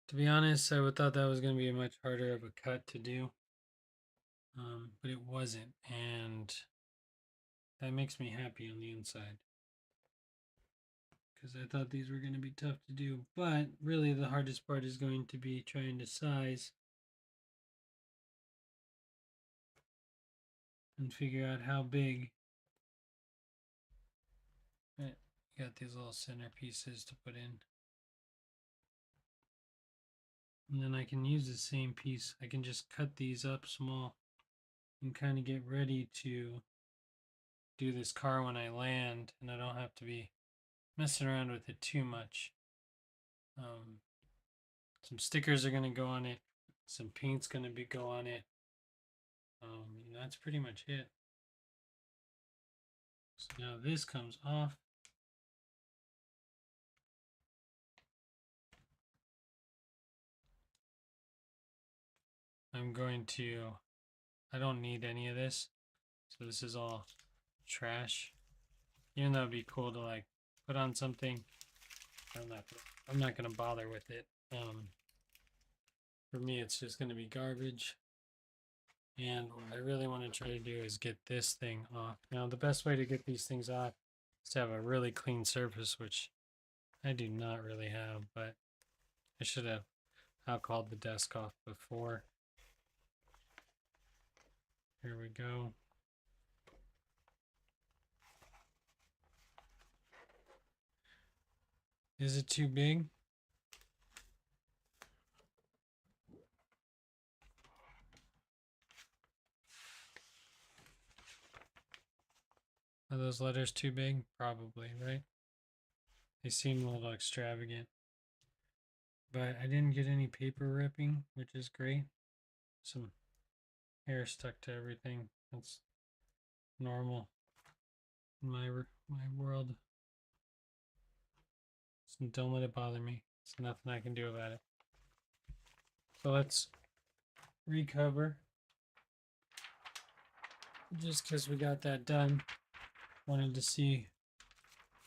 To be honest, I would thought that was going to be a much harder of a cut to do. But it wasn't, and that makes me happy on the inside. Because I thought these were going to be tough to do. But really the hardest part is going to be trying to size and figure out how big. Right, got these little center pieces to put in. And then I can use the same piece. I can just cut these up small and kind of get ready to do this car when I land, and I don't have to be messing around with it too much. Some stickers are going to go on it. Some paint's going to go on it. And that's pretty much it. So now this comes off. I'm going to, I don't need any of this. So this is all trash. Even though it'd be cool to like put on something, I'm not going to bother with it. For me, it's just going to be garbage. And what I really want to try to do is get this thing off. Now, the best way to get these things off is to have a really clean surface, which I do not really have, but I should have alcoholed the desk off before. Here we go. Is it too big? Are those letters too big? Probably, right? They seem a little extravagant. But I didn't get any paper ripping, which is great. Some hair stuck to everything. That's normal in my world. So don't let it bother me. There's nothing I can do about it. So let's recover. Just because we got that done, wanted to see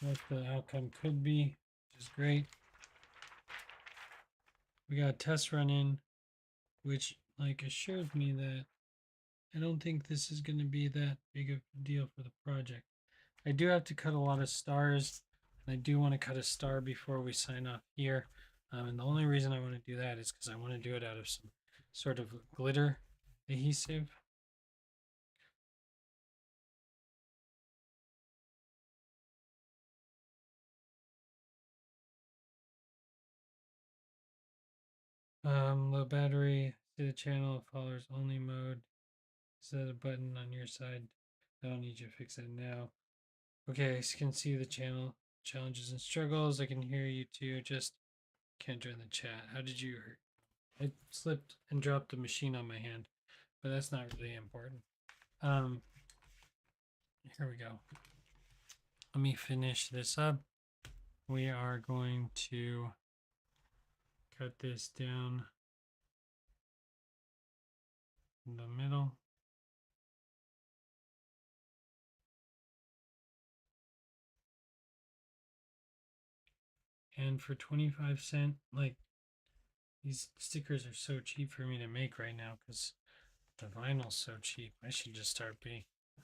what the outcome could be, which is great. We got a test run in, which like assures me that I don't think this is going to be that big of a deal for the project. I do have to cut a lot of stars, and I do want to cut a star before we sign off here. And the only reason I want to do that is because I want to do it out of some sort of glitter adhesive. Low battery, see the channel, followers only mode. Set a button on your side. I don't need you to fix that now. Okay, so you can see the channel challenges and struggles. I can hear you too. Just can't join the chat. How did you hurt? I slipped and dropped the machine on my hand, but that's not really important. Here we go. Let me finish this up. We are going to cut this down in the middle. And for 25 cents, like these stickers are so cheap for me to make right now because the vinyl's so cheap. I should just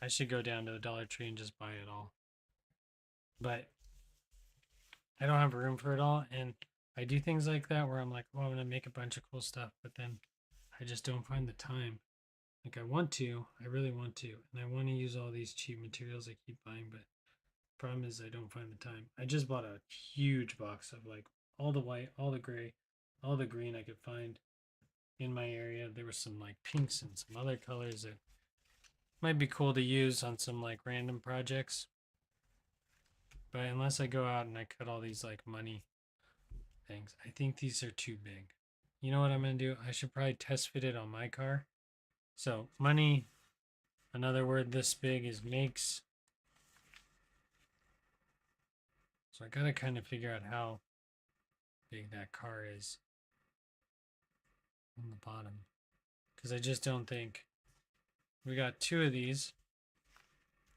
I should go down to the Dollar Tree and just buy it all. But I don't have room for it all, and I do things like that where I'm like, oh, I'm gonna make a bunch of cool stuff, but then I just don't find the time. Like I want to, I really want to, and I want to use all these cheap materials I keep buying, but the problem is I don't find the time. I just bought a huge box of like all the white, all the gray, all the green I could find in my area. There were some like pinks and some other colors that might be cool to use on some like random projects. But unless I go out and I cut all these like money things, I think these are too big. You know what I'm going to do? I should probably test fit it on my car. So money Another word this big is makes. So I gotta kind of figure out how big that car is on the bottom. Because I just don't think. We got 2 of these.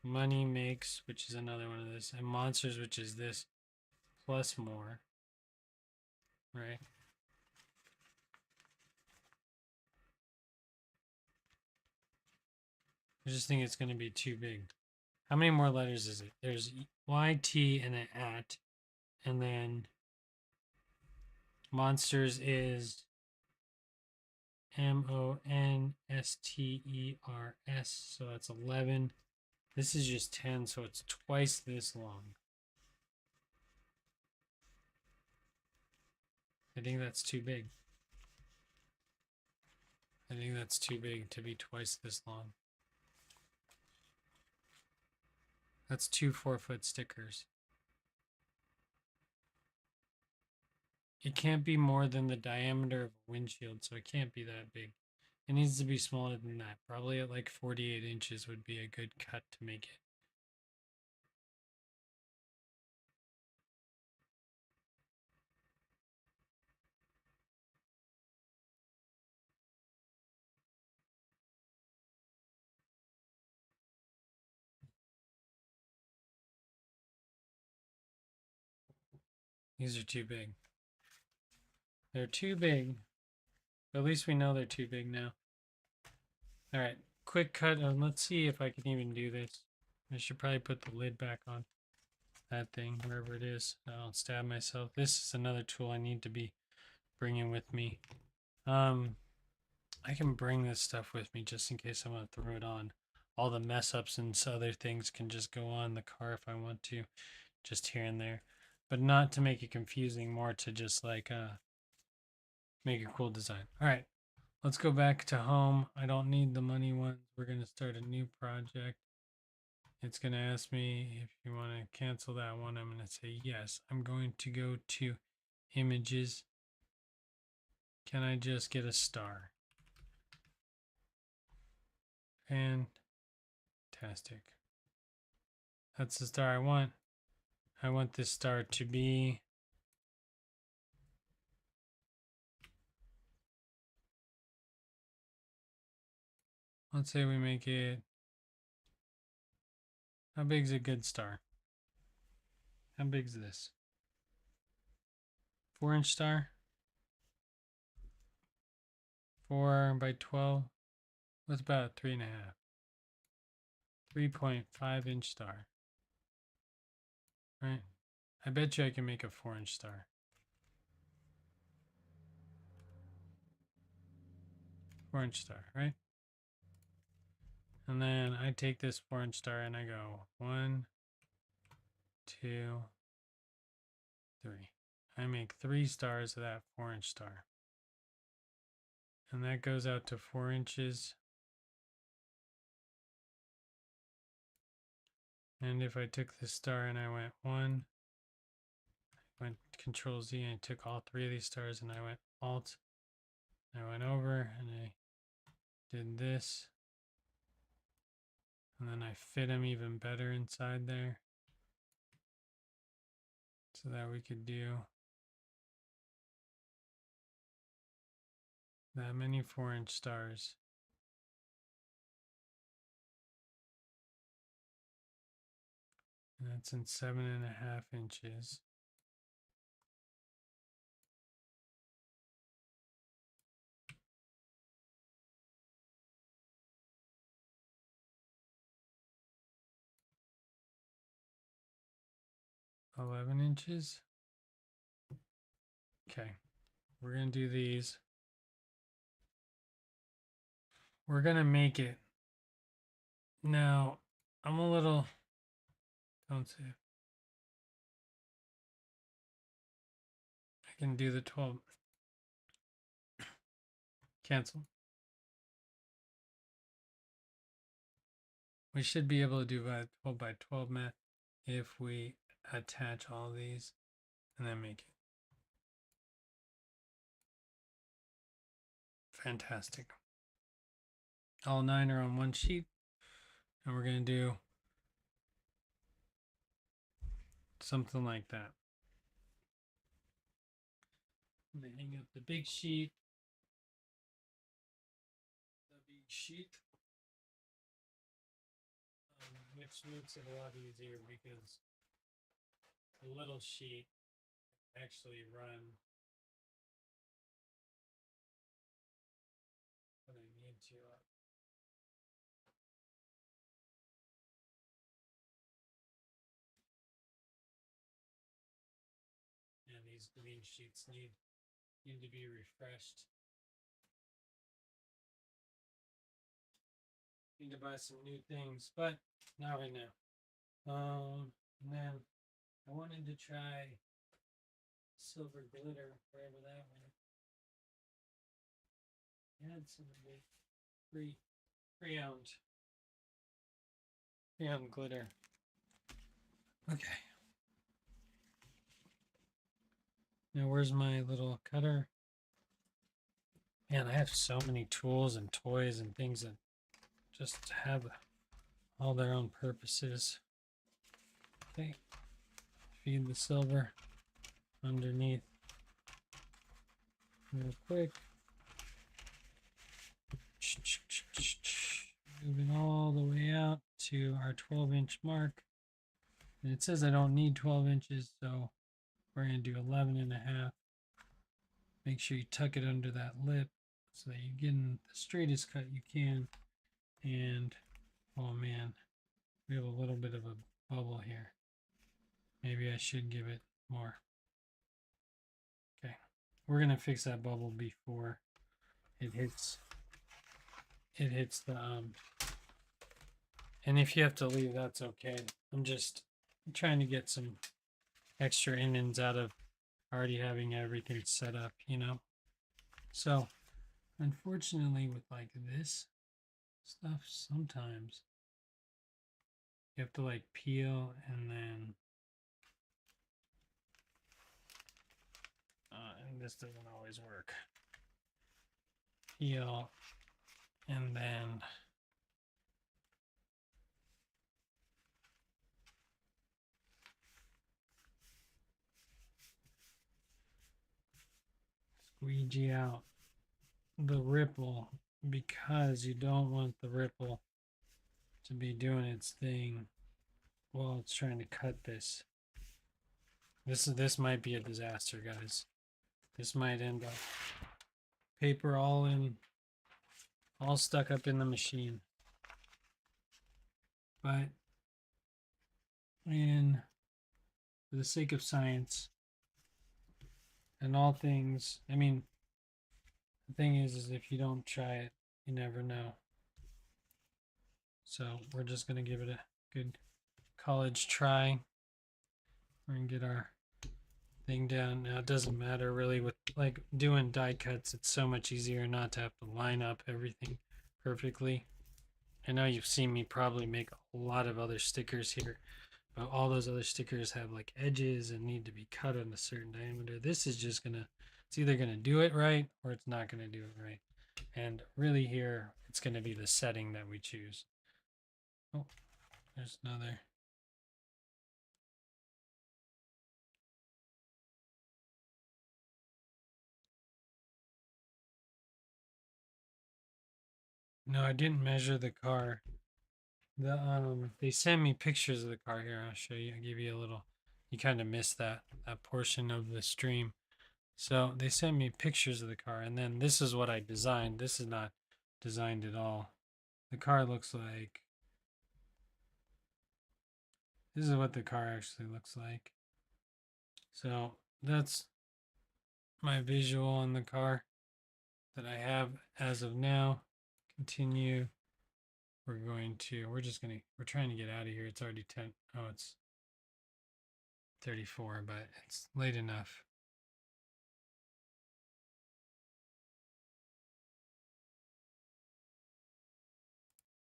Money makes, which is another one of this. And monsters, which is this. Plus more. Right? I just think it's going to be too big. How many more letters is it? There's YT and an at. And then monsters is MONSTERS. So that's 11. This is just 10, so it's twice this long. I think that's too big. I think that's too big to be twice this long. That's 2 4-foot stickers. It can't be more than the diameter of a windshield, so it can't be that big. It needs to be smaller than that. Probably at like 48 inches would be a good cut to make it. These are too big. They're too big. But at least we know they're too big now. All right, quick cut. Let's see if I can even do this. I should probably put the lid back on that thing, wherever it is. I don't stab myself. This is another tool I need to be bringing with me. I can bring this stuff with me just in case I want to throw it on. All the mess ups and other things can just go on the car if I want to, just here and there. But not to make it confusing, more to just like make a cool design. All right, let's go back to home. I don't need the money ones. We're going to start a new project. It's going to ask me if you want to cancel that one. I'm going to say yes. I'm going to go to images. Can I just get a star? Fantastic. That's the star I want. I want this star to be let's say we make it, how big is a good star? How big is this? 4-inch star? 4 by 12? What's about 3.5? 3.5-inch star. Right? I bet you I can make a 4-inch star. 4-inch star, right? And then I take this 4-inch star and I go 1, 2, 3. I make 3 stars of that 4-inch star. And that goes out to 4 inches. And if I took this star and I went 1, went Control Z and I took all 3 of these stars and I went Alt. I went over and I did this. And then I fit them even better inside there. So that we could do that many 4-inch stars. And that's in 7.5 inches. $11 inches. Okay, we're gonna do these. We're gonna make it. Now, I'm a little, don't save. I can do the 12. Cancel. We should be able to do 12 by 12 math if we attach all these and then make it. Fantastic. All 9 are on one sheet. And we're going to do something like that. I'm going to hang up the big sheet. Which makes it a lot easier because the little sheet actually run when I need to. And these green sheets need to be refreshed. Need to buy some new things, but not right now. And then I wanted to try silver glitter, wherever that went. I had some of the pre-owned glitter. Okay. Now where's my little cutter? Man, I have so many tools and toys and things that just have all their own purposes. Okay. Feed the silver underneath real quick. Moving all the way out to our 12-inch mark. And it says I don't need 12 inches, so we're going to do 11 and a half. Make sure you tuck it under that lip so that you're getting the straightest cut you can. And, oh man, we have a little bit of a bubble here. Maybe I should give it more. Okay, we're going to fix that bubble before it hits the and if you have to leave, that's okay. I'm just trying to get some extra in-ins out of already having everything set up, you know. So unfortunately with like this stuff, sometimes you have to like peel and then and this doesn't always work. Peel and then squeegee out the ripple, because you don't want the ripple to be doing its thing while it's trying to cut this. This might be a disaster, guys. This might end up paper all stuck up in the machine. But for the sake of science and all things, I mean, the thing is if you don't try it, you never know. So we're just going to give it a good college try. We're going to get our thing down. Now it doesn't matter really with like doing die cuts. It's so much easier not to have to line up everything perfectly. I know you've seen me probably make a lot of other stickers here, but all those other stickers have like edges and need to be cut in a certain diameter. This is just gonna, it's either gonna do it right or it's not gonna do it right. And really here, it's gonna be the setting that we choose. Oh, there's another. No, I didn't measure the car. They sent me pictures of the car here. I'll show you. I'll give you a little. You kind of missed that portion of the stream. So they sent me pictures of the car, and then this is what I designed. This is not designed at all. The car looks like. This is what the car actually looks like. So that's my visual on the car that I have as of now. Continue. We're trying to get out of here. It's already 10. Oh, it's 34, but it's late enough.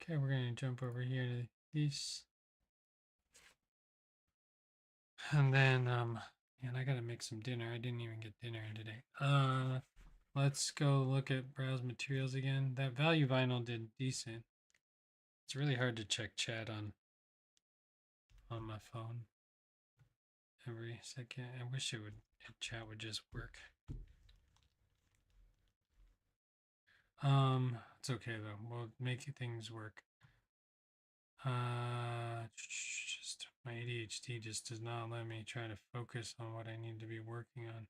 Okay, we're going to jump over here to this. And then, and I got to make some dinner. I didn't even get dinner today. Let's go look at browse materials again. That value vinyl did decent. It's really hard to check chat on my phone every second. I wish chat would just work. It's okay though. We'll make things work. Just my ADHD just does not let me try to focus on what I need to be working on.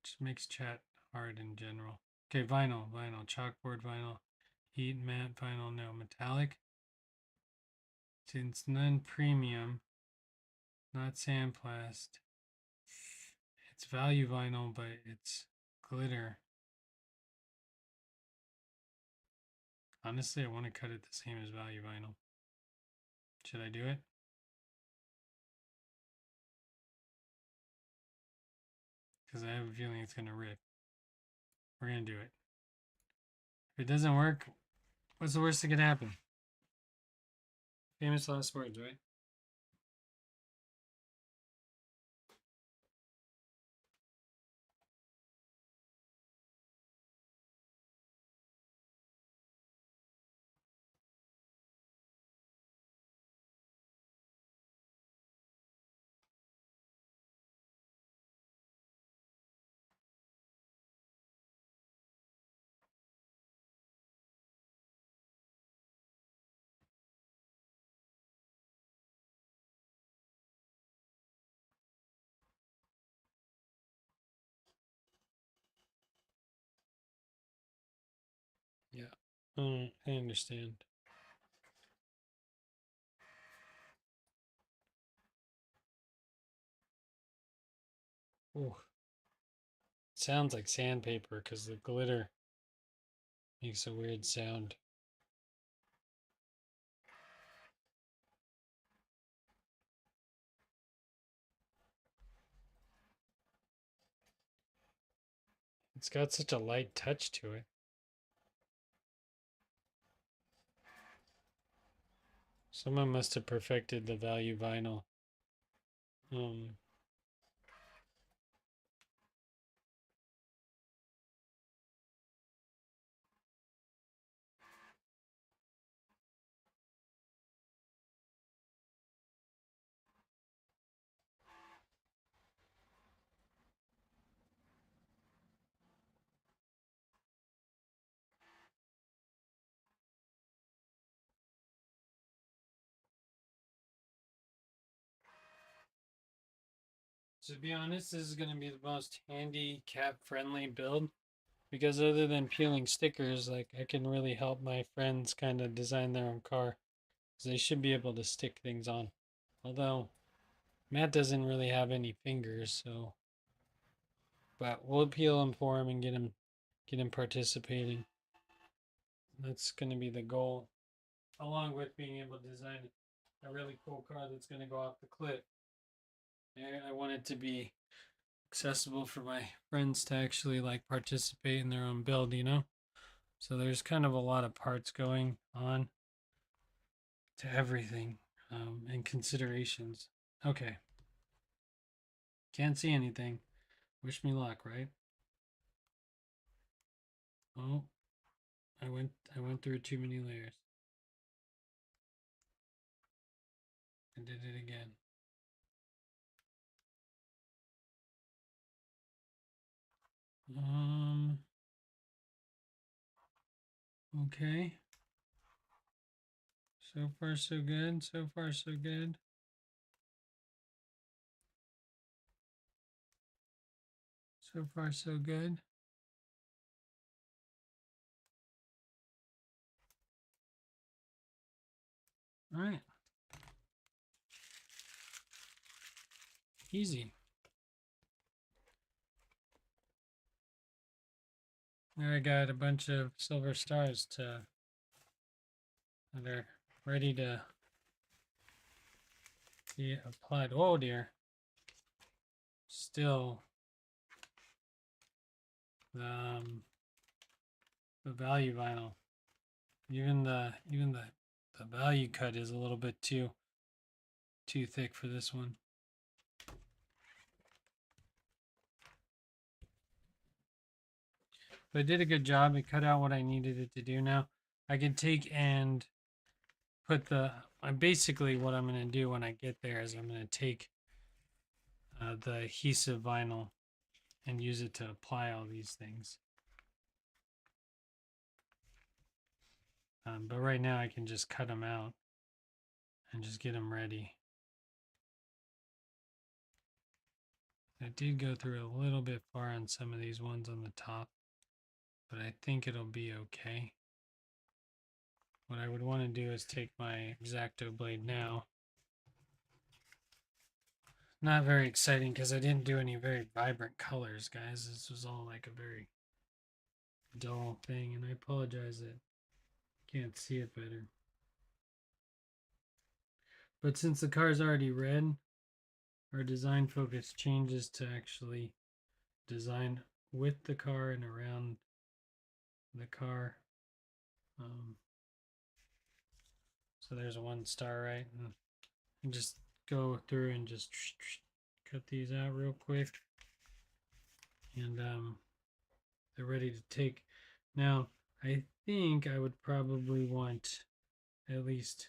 Just makes chat hard in general. Okay, vinyl, chalkboard vinyl, heat matte vinyl, no metallic. Since none premium, not sandplast. It's value vinyl, but it's glitter. Honestly, I want to cut it the same as value vinyl. Should I do it? Because I have a feeling it's going to rip. We're going to do it. If it doesn't work, what's the worst that could happen? Famous last words, right? Yeah. I understand. Ooh. It sounds like sandpaper because the glitter makes a weird sound. It's got such a light touch to it. Someone must have perfected the value vinyl. To be honest, this is going to be the most handicap friendly build because other than peeling stickers, like I can really help my friends kind of design their own car. So they should be able to stick things on. Although Matt doesn't really have any fingers, so but we'll peel him for him and get him participating. That's going to be the goal, along with being able to design a really cool car that's going to go off the cliff. I want it to be accessible for my friends to actually like participate in their own build, you know? So there's kind of a lot of parts going on to everything and considerations. Okay. Can't see anything. Wish me luck, right? Oh, I went through too many layers. I did it again. Okay. So far so good. So far so good. So far so good. All right. Easy. Now I got a bunch of silver stars that are ready to be applied. Oh dear. Still, the value vinyl, even the value cut is a little bit too thick for this one. But I did a good job. It cut out what I needed it to do now. I can take and put the, basically what I'm going to do when I get there is I'm going to take the adhesive vinyl and use it to apply all these things. But right now I can just cut them out and just get them ready. I did go through a little bit far on some of these ones on the top, but I think it'll be okay. What I would want to do is take my X-Acto blade now. Not very exciting because I didn't do any very vibrant colors, guys. This was all like a very dull thing, and I apologize that you can't see it better. But since the car is already red, our design focus changes to actually design with the car and around the car. So there's a 1 star, right? And just go through and just cut these out real quick. And they're ready to take. Now, I think I would probably want at least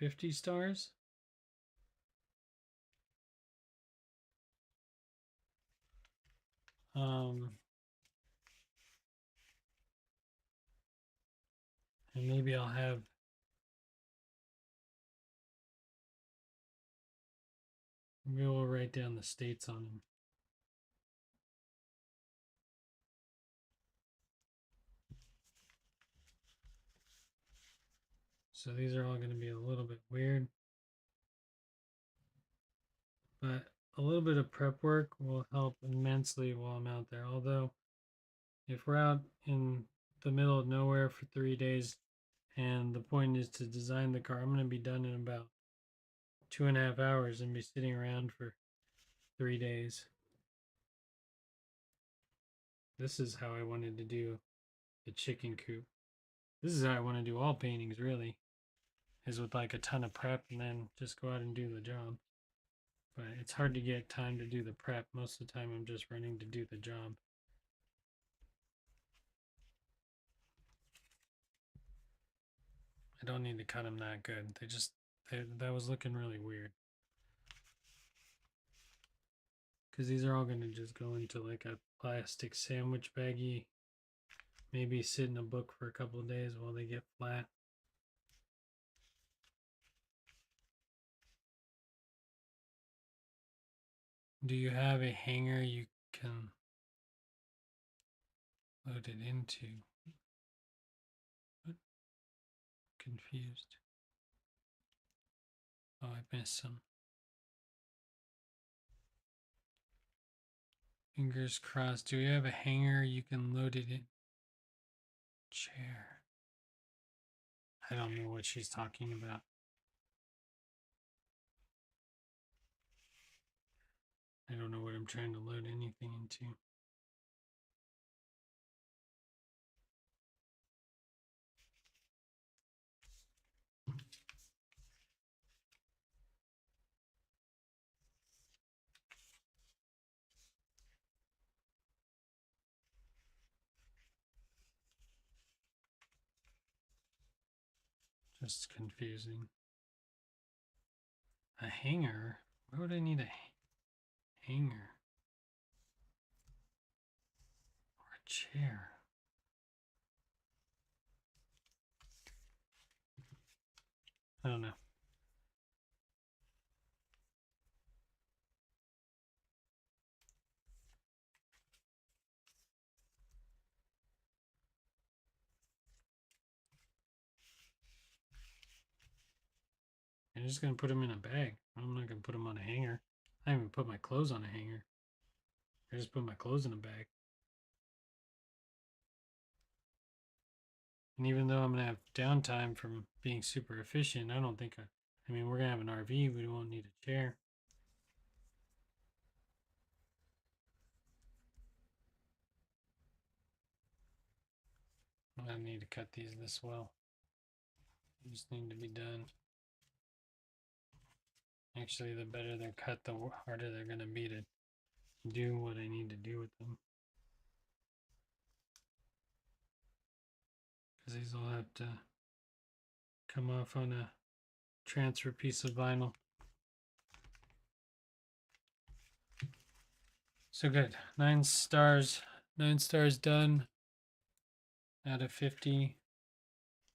50 stars. And maybe I'll have maybe we'll write down the states on them. So these are all going to be a little bit weird, but a little bit of prep work will help immensely while I'm out there. Although if we're out in the middle of nowhere for 3 days and the point is to design the car, I'm going to be done in about 2.5 hours and be sitting around for 3 days. This is how I wanted to do the chicken coop. This is how I want to do all paintings, really, is with like a ton of prep and then just go out and do the job. But it's hard to get time to do the prep. Most of the time I'm just running to do the job. I don't need to cut them that good. That was looking really weird. Because these are all going to just go into like a plastic sandwich baggie. Maybe sit in a book for a couple of days while they get flat. Do you have a hanger you can load it into? What? Confused. Oh, I missed some. Fingers crossed. Do you have a hanger you can load it in? Chair. I don't know what she's talking about. I don't know what I'm trying to load anything into. Just confusing. A hanger? Why would I need a hanger? Or a chair? I don't know. I'm just going to put them in a bag. I'm not going to put them on a hanger. I haven't even put my clothes on a hanger. I just put my clothes in a bag. And even though I'm going to have downtime from being super efficient, I don't think I mean, we're going to have an RV. We won't need a chair. I need to cut these this well. They just need to be done. Actually, the better they're cut, the harder they're going to be to do what I need to do with them. because these will have to come off on a transfer piece of vinyl. So good. 9 stars. 9 stars done out of 50.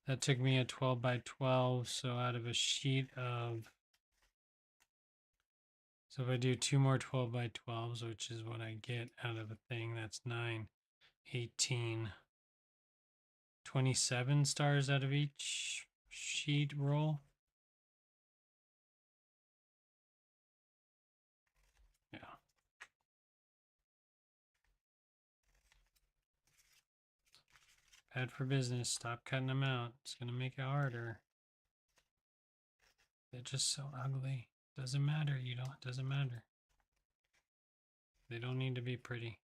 That took me a 12 by 12. So out of a sheet of, so if I do 2 more 12 by 12s, which is what I get out of a thing, that's 9, 18, 27 stars out of each sheet roll. Yeah. Bad for business. Stop cutting them out. It's going to make it harder. They're just so ugly. Doesn't matter. You don't. Doesn't matter. They don't need to be pretty.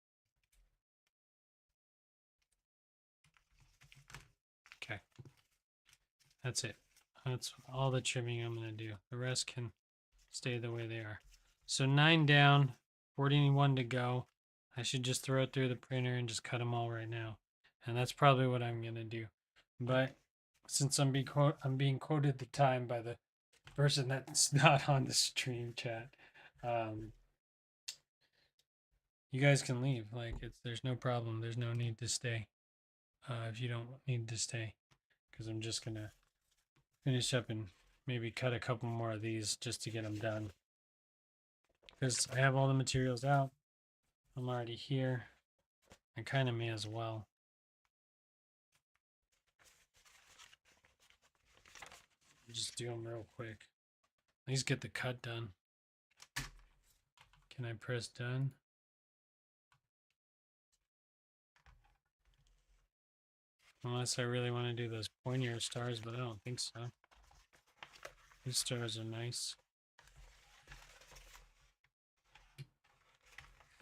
Okay. That's it. That's all the trimming I'm going to do. The rest can stay the way they are. So 9 down, 41 to go. I should just throw it through the printer and just cut them all right now. And that's probably what I'm going to do. But since I'm being quoted the time by the person that's not on the stream chat, you guys can leave. Like, there's no problem. There's no need to stay if you don't need to stay, because I'm just gonna finish up and maybe cut a couple more of these just to get them done, because I have all the materials out. I'm already here. I kind of may as well. Just do them real quick. At least get the cut done. Can I press done? Unless I really want to do those pointier stars, but I don't think so. These stars are nice.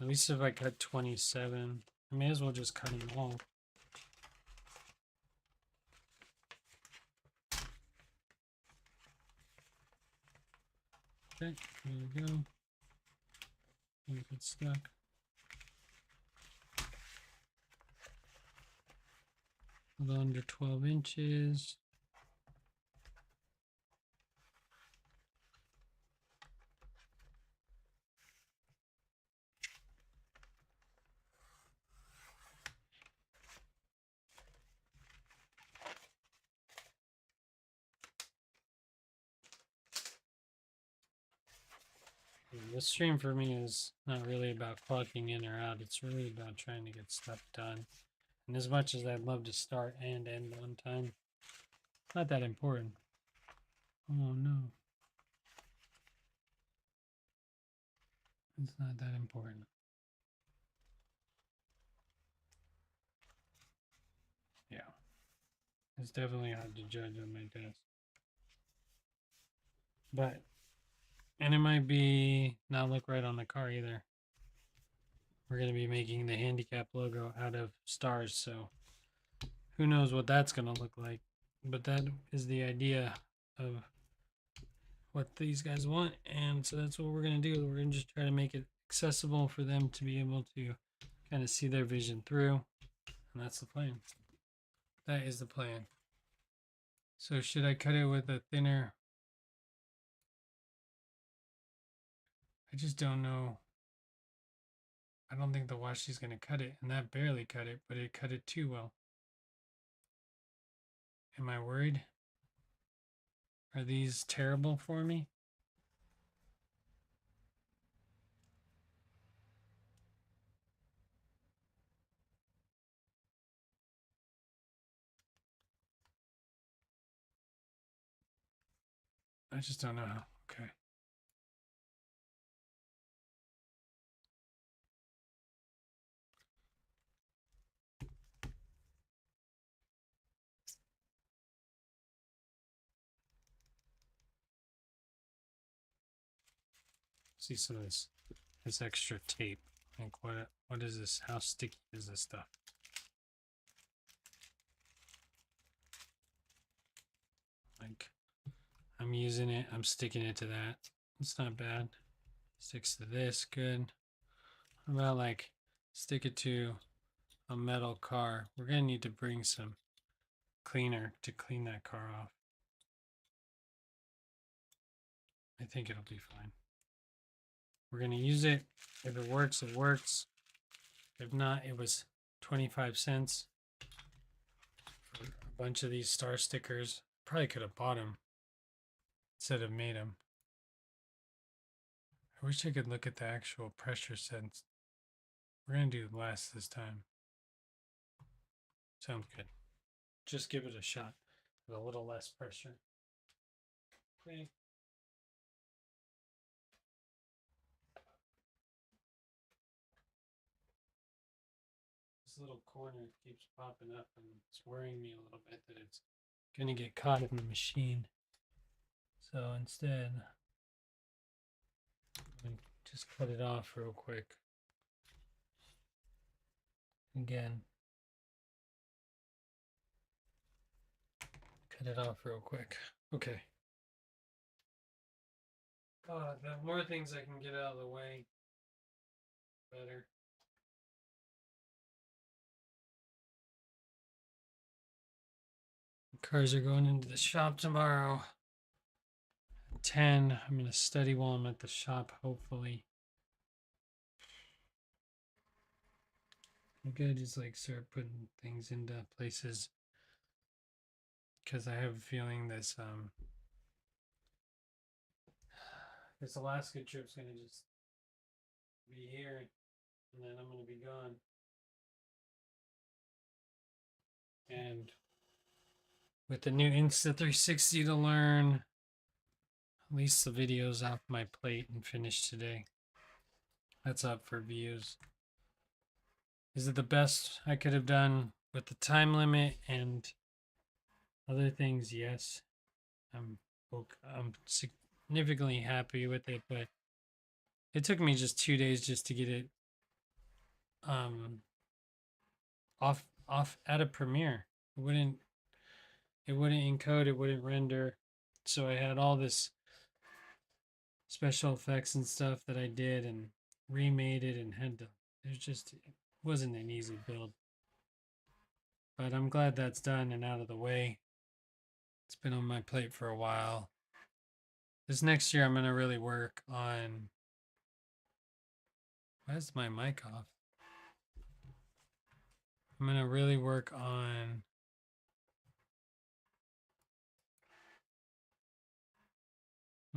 At least if I cut 27, I may as well just cut them all. Okay, there we go. If it's stuck. A little under 12 inches. This stream for me is not really about clocking in or out. It's really about trying to get stuff done. And as much as I'd love to start and end on time, not that important. Oh no. It's not that important. Yeah. It's definitely hard to judge on my desk. But, and it might be not look right on the car either. We're going to be making the handicap logo out of stars, so who knows what that's going to look like. But that is the idea of what these guys want, and so that's what we're going to do. We're going to just try to make it accessible for them to be able to kind of see their vision through, and that's the plan. That is the plan. So should I cut it with a thinner? I just don't know. I don't think the washi is going to cut it, and that barely cut it, but it cut it too well. Am I worried? Are these terrible for me? I just don't know. Okay. See some of this extra tape. Like what is this? How sticky is this stuff? Like I'm using it, I'm sticking it to that. It's not bad. Sticks to this, good. What about like stick it to a metal car? We're gonna need to bring some cleaner to clean that car off. I think it'll be fine. We're going to use it. If it works, it works. If not, it was 25 cents for a bunch of these star stickers. Probably could have bought them instead of made them. I wish I could look at the actual pressure sense. We're going to do less this time. Sounds good. Just give it a shot with a little less pressure. Okay. This little corner keeps popping up and it's worrying me a little bit that it's going to get caught in the machine. So instead, I'm going to just cut it off real quick. Again, cut it off real quick. Okay. The more things I can get out of the way, better. Cars are going into the shop tomorrow. 10. I'm going to study while I'm at the shop, hopefully. I'm going to just like start putting things into places because I have a feeling this Alaska trip's going to just be here and then I'm going to be gone. And with the new Insta 360 to learn, at least the video's off my plate and finished today. That's up for views. Is it the best I could have done with the time limit and other things? Yes. I'm significantly happy with it, but it took me just 2 days just to get it off out of Premiere. It wouldn't encode, it wouldn't render. So I had all this special effects and stuff that I did and remade it and had to, it wasn't an easy build. But I'm glad that's done and out of the way. It's been on my plate for a while. This next year I'm going to really work on... Why is my mic off? I'm going to really work on...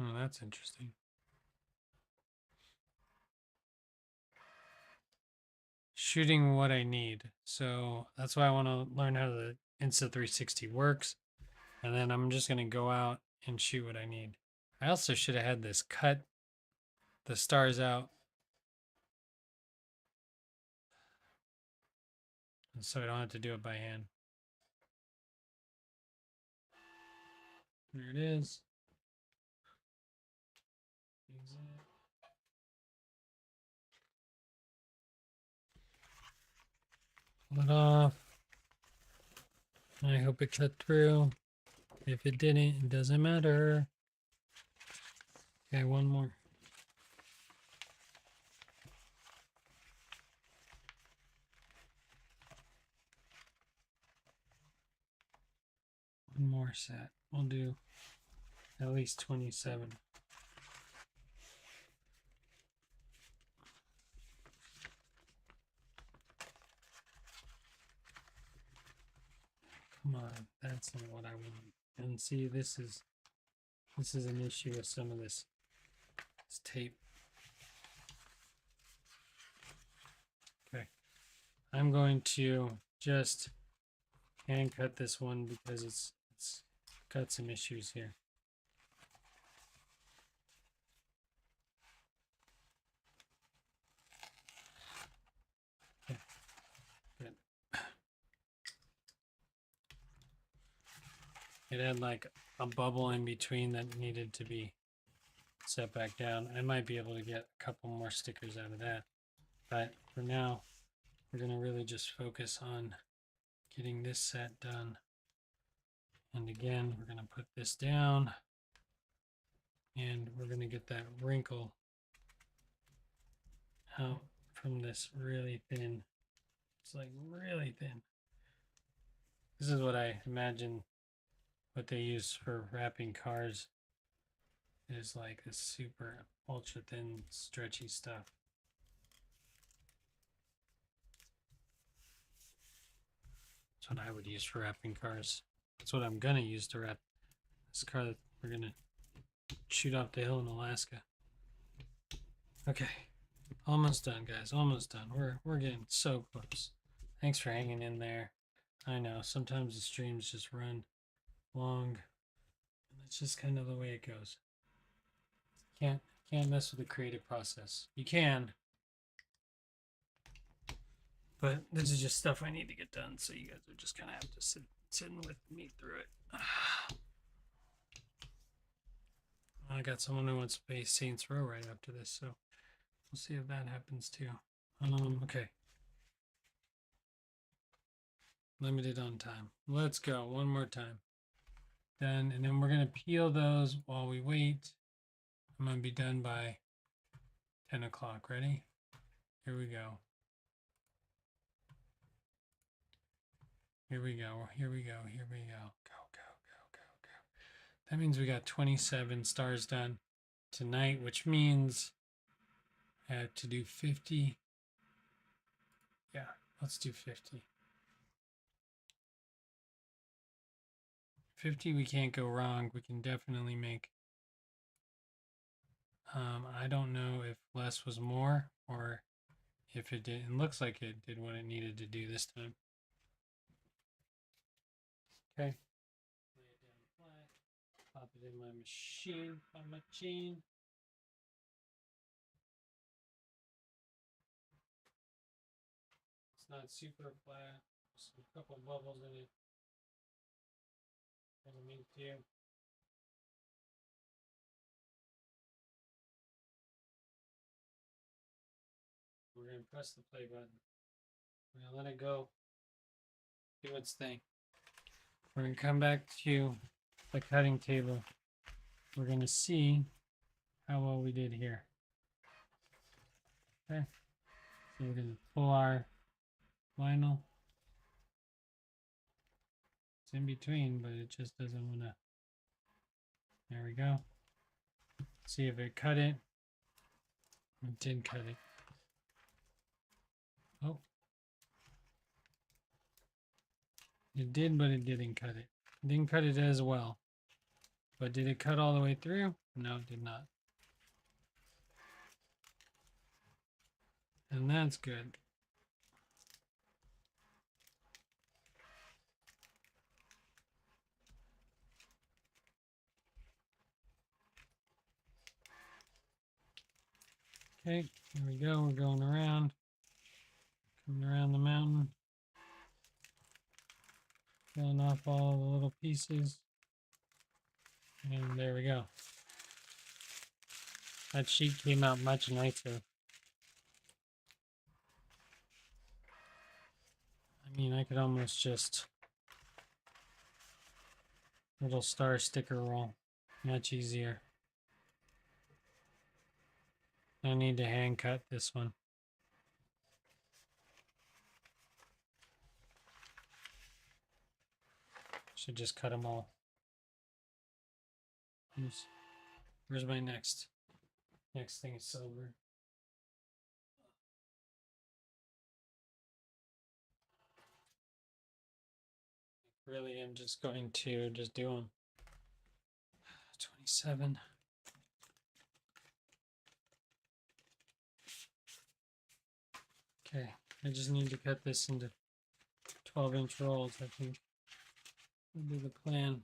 Oh, that's interesting. Shooting what I need. So that's why I want to learn how the Insta 360 works. And then I'm just going to go out and shoot what I need. I also should have had this cut the stars out, so I don't have to do it by hand. There it is. Pull it off. I hope it cut through. If it didn't, it doesn't matter. Okay, one more. One more set. We'll do at least 27. Come on, that's not what I want. And see, this is an issue with some of this tape. Okay, I'm going to just hand cut this one because it's got some issues here. Okay, good. It had like a bubble in between that needed to be set back down. I might be able to get a couple more stickers out of that. But for now, we're going to really just focus on getting this set done. And again, we're going to put this down. And we're going to get that wrinkle out from this really thin. It's like really thin. This is what I imagine what they use for wrapping cars is like this super ultra thin stretchy stuff. That's what I would use for wrapping cars. That's what I'm gonna use to wrap this car that we're gonna shoot off the hill in Alaska. Okay, almost done, guys. Almost done. We're getting so close. Thanks for hanging in there. I know sometimes the streams just run long, and it's just kind of the way it goes. Can't mess with the creative process. You can, but this is just stuff I need to get done. So you guys are just gonna have to sitting with me through it. I got someone who wants to play Saints Row right after this, so we'll see if that happens too. Okay. Limited on time. Let's go one more time. Done, and then we're gonna peel those while we wait. I'm gonna be done by 10 o'clock. Ready? Here we go. Here we go. Here we go. Here we go. Go, go, go, go, go. That means we got 27 stars done tonight, which means I have to do 50. Yeah, let's do 50. 50, we can't go wrong. We can definitely make. I don't know if less was more or if it did. It looks like it did what it needed to do this time. Okay. Lay it down flat. Pop it in my machine. It's not super flat. Just a couple bubbles in it. And me too. We're going to press the play button. We're going to let it go. Do its thing. We're going to come back to the cutting table. We're going to see how well we did here. Okay. So we're going to pull our vinyl. It's in between, but it just doesn't want to. There we go. See if it cut it. It did cut it. Oh. It did, but it didn't cut it. It didn't cut it as well. But did it cut all the way through? No, it did not. And that's good. Okay, here we go. We're going around. Coming around the mountain. Peeling off all the little pieces. And there we go. That sheet came out much nicer. I mean, I could almost just little star sticker roll. Much easier. No need to hand cut this one. Should just cut them all. Where's my next thing is silver. Really, I'm just going to just do them. 27. Okay, I just need to cut this into 12-inch rolls, I think. Will be the plan.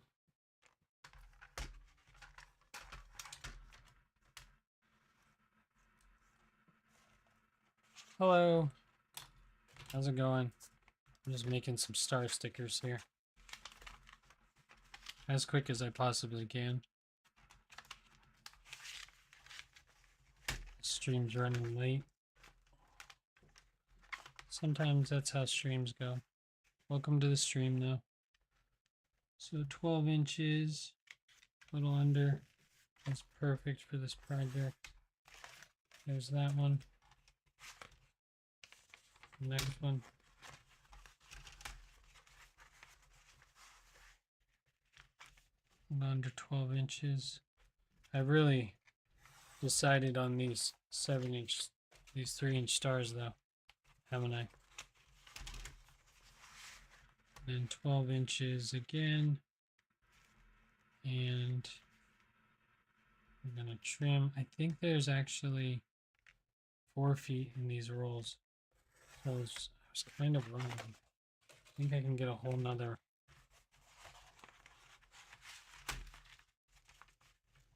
Hello. How's it going? I'm just making some star stickers here. As quick as I possibly can. Stream's running late. Sometimes that's how streams go. Welcome to the stream though. So 12 inches, a little under. That's perfect for this project. There's that one. Next one. hold on to 12 inches. I really decided on these 7-inch, these 3-inch stars though, haven't I? And then 12 inches again. And we're gonna trim. I think there's actually 4 feet in these rolls. So I was kind of wrong. I think I can get a whole nother.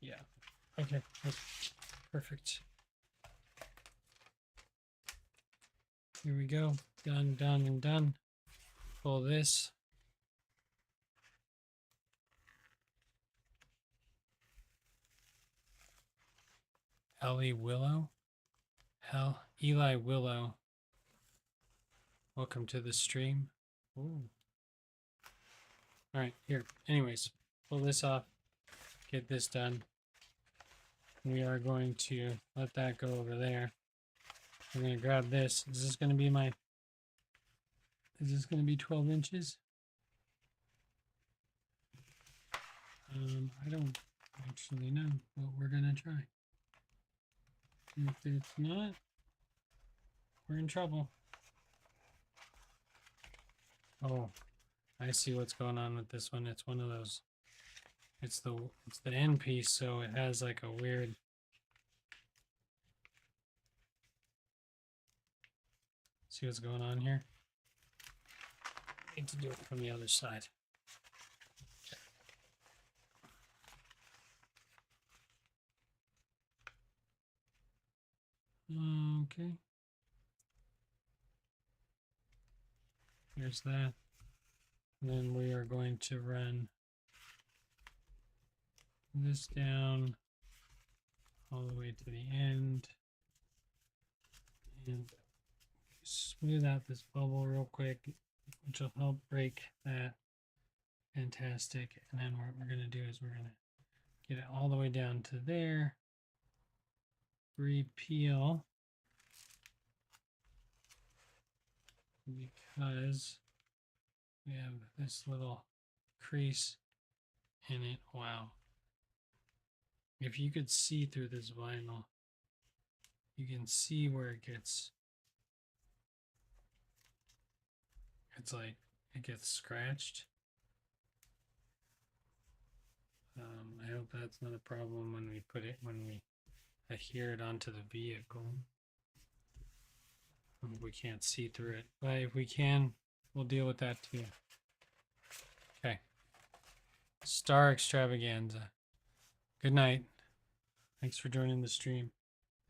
Yeah. Okay. That's perfect. Here we go. Done, done, and done. Pull this. Ellie Willow. Eli Willow. Welcome to the stream. Ooh. All right, here. Anyways, pull this off. Get this done. We are going to let that go over there. I'm going to grab this. Is this going to be 12 inches? I don't actually know, but we're going to try. If it's not, we're in trouble. Oh, I see what's going on with this one. It's one of those. It's the end piece, so it has like a weird. See what's going on here? I need to do it from the other side. Okay. Here's that. And then we are going to run this down all the way to the end. And smooth out this bubble real quick, which will help break that. Fantastic. And then what we're going to do is we're going to get it all the way down to there. Repeel. Because we have this little crease in it. Wow. If you could see through this vinyl, you can see where it gets. It's like it gets scratched. I hope that's not a problem when we adhere it onto the vehicle. We can't see through it, but if we can, we'll deal with that too. Okay. Star Extravaganza. Good night. Thanks for joining the stream.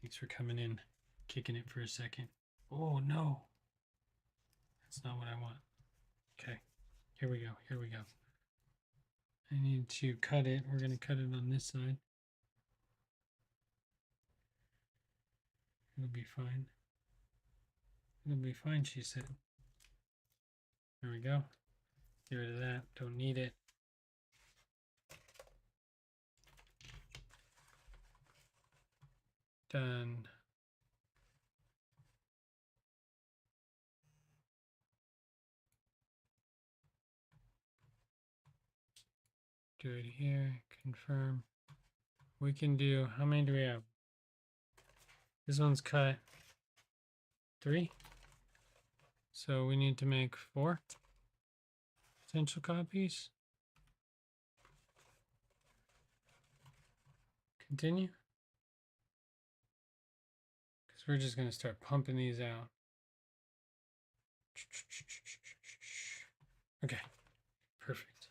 Thanks for coming in, kicking it for a second. Oh no. That's not what I want. Okay. Here we go. Here we go. I need to cut it. We're going to cut it on this side. It'll be fine. It'll be fine, she said. There we go. Get rid of that. Don't need it. Done. Do it here. Confirm. We can do, how many do we have? This one's cut 3. So we need to make 4 potential copies. Continue. Because we're just going to start pumping these out. Okay, perfect.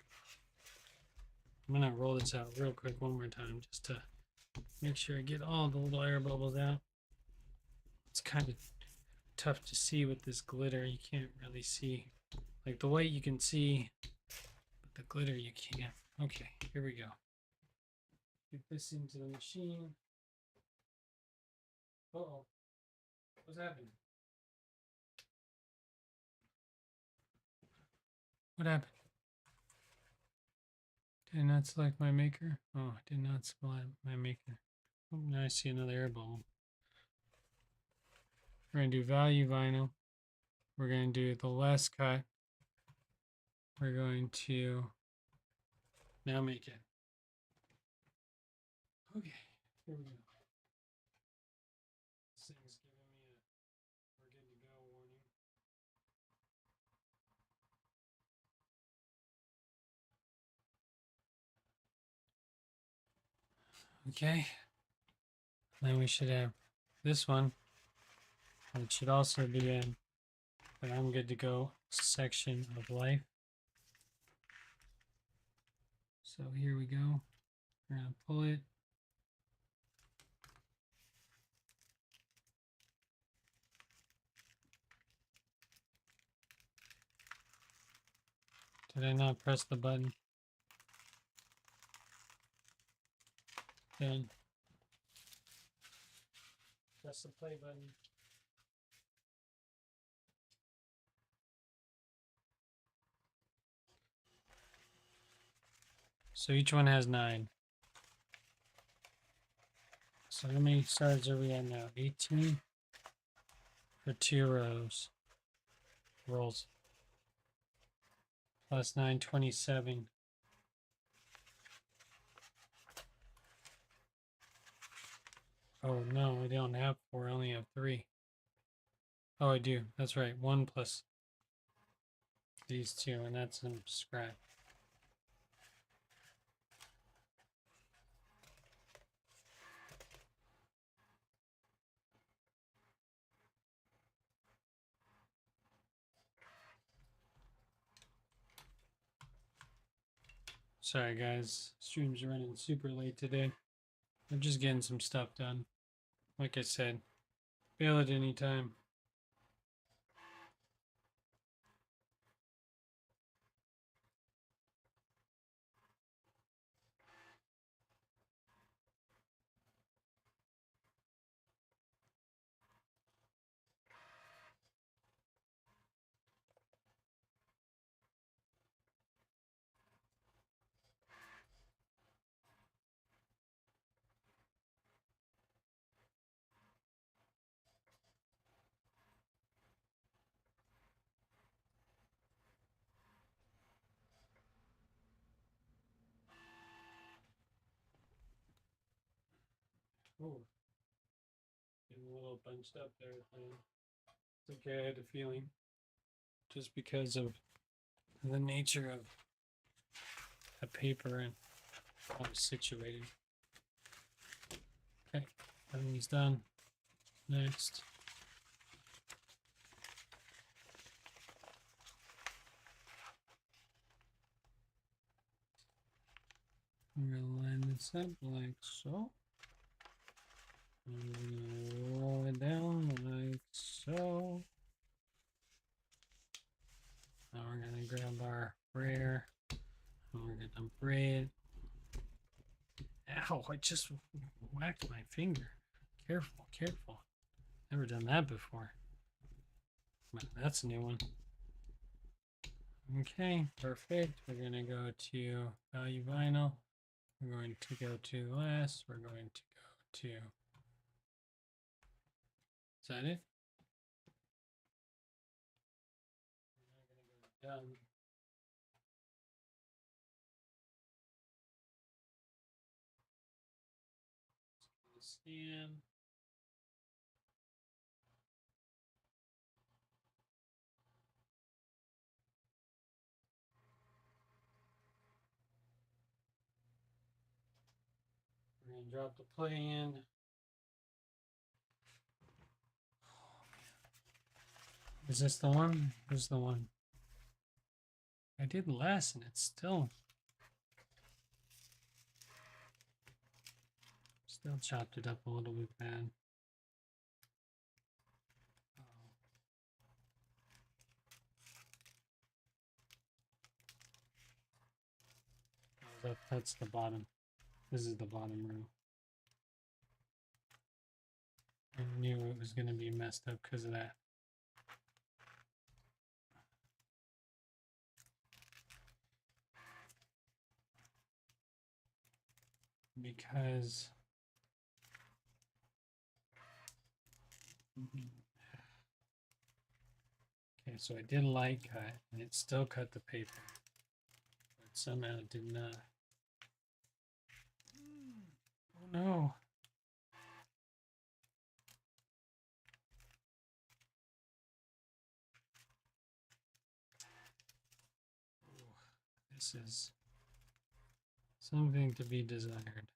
I'm going to roll this out real quick one more time just to make sure I get all the little air bubbles out. It's kind of tough to see with this glitter. You can't really see. Like the white you can see, but the glitter you can't. Okay, here we go. Get this into the machine. Uh-oh. What's happening? What happened? Did I not select my maker? Oh, I did not select my maker. Oh, now I see another air bubble. We're going to do value vinyl. We're going to do the less cut. We're going to now make it. Okay, here we go. This thing's giving me a we're good to go warning. Okay. Then we should have this one. And it should also be in the I'm good to go section of life. So here we go. We're going to pull it. Did I not press the button? Done. Press the play button. So each one has 9. So how many stars are we at now? 18 for 2 rows. Rolls. Plus 9, 27. Oh no, I don't have 4, I only have 3. Oh, I do. That's right. 1 plus these 2, and that's some scrap. Sorry guys, stream's running super late today. I'm just getting some stuff done. Like I said, bail at any time. Oh, getting a little bunched up there. It's okay, I had a feeling. Just because of the nature of the paper and how it's situated. Okay, everything's done. Next. We're gonna line this up like so. And we're gonna roll it down like so. Now we're gonna grab our brayer and we're gonna braid. Ow, I just whacked my finger. Careful, careful. Never done that before. But that's a new one. Okay, perfect. We're gonna go to value vinyl. We're going to go to last. We're going to go to. Is that it? We're not gonna go done. Scan. We're gonna drop the play in. Is this the one? This is the one. I did less and it's still chopped it up a little bit bad. That's the bottom. This is the bottom row. I knew it was going to be messed up because of that. Because okay, so I did light cut and it still cut the paper, but somehow it did not. no. This is something to be desired.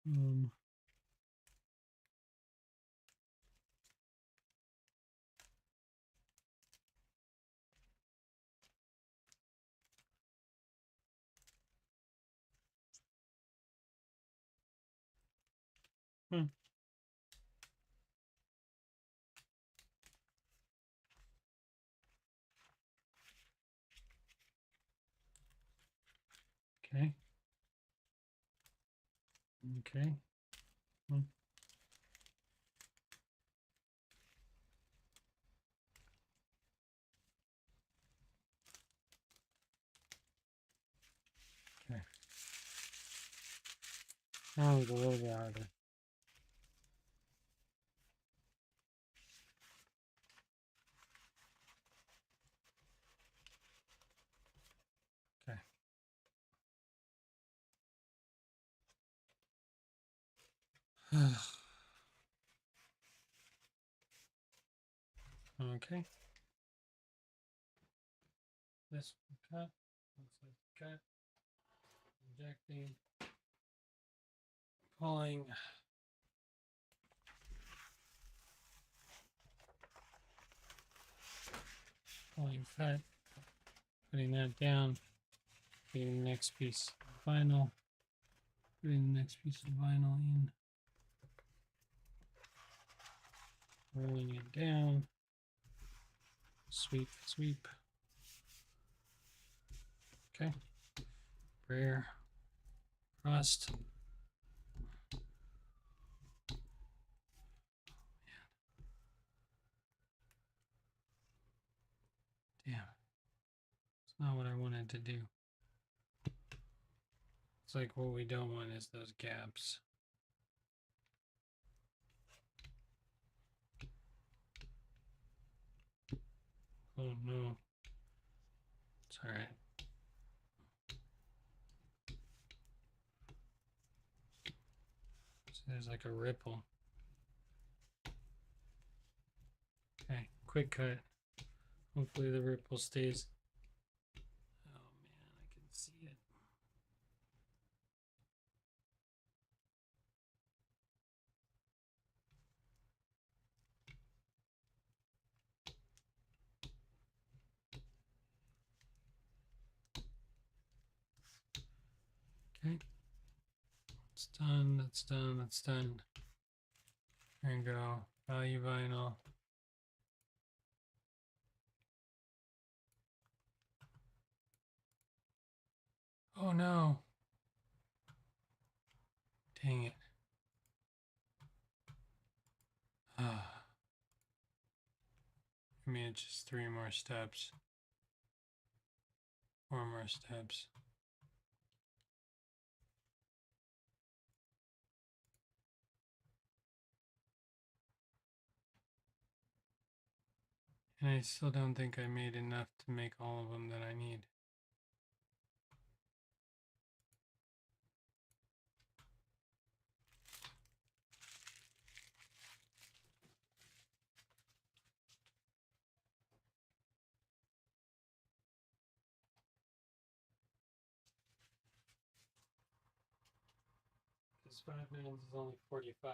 Um, hmm, okay. Okay. Hmm, okay. That was a little bit harder. Okay. Okay. This cut. Looks like cut. Injecting. Pulling. Pulling cut. Putting that down. Putting the next piece of vinyl. Putting the next piece of vinyl in. Rolling it down. Sweep, sweep. Okay. Brayer. Crust. Damn. It's not what I wanted to do. It's like what we don't want is those gaps. Oh no. It's alright. So there's like a ripple. Okay, quick cut. Hopefully the ripple stays. Oh man, I can see it. Okay. It's done, that's done, that's done. There you go. Value vinyl. Oh no. Dang it. Ah. I mean, it's just 3 more steps. 4 more steps. And I still don't think I made enough to make all of them that I need. Because 5 minutes is only 45.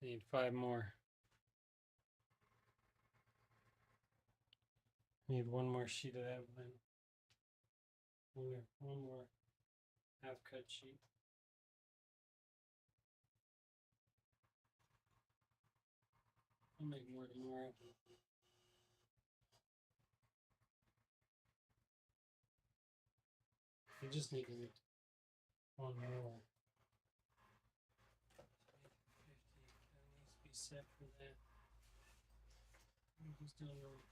I need 5 more. I need 1 more sheet of that vinyl. One more half cut sheet. I'll make more tomorrow. We just need to make one more. 50, that needs to be set for that. We just don't know.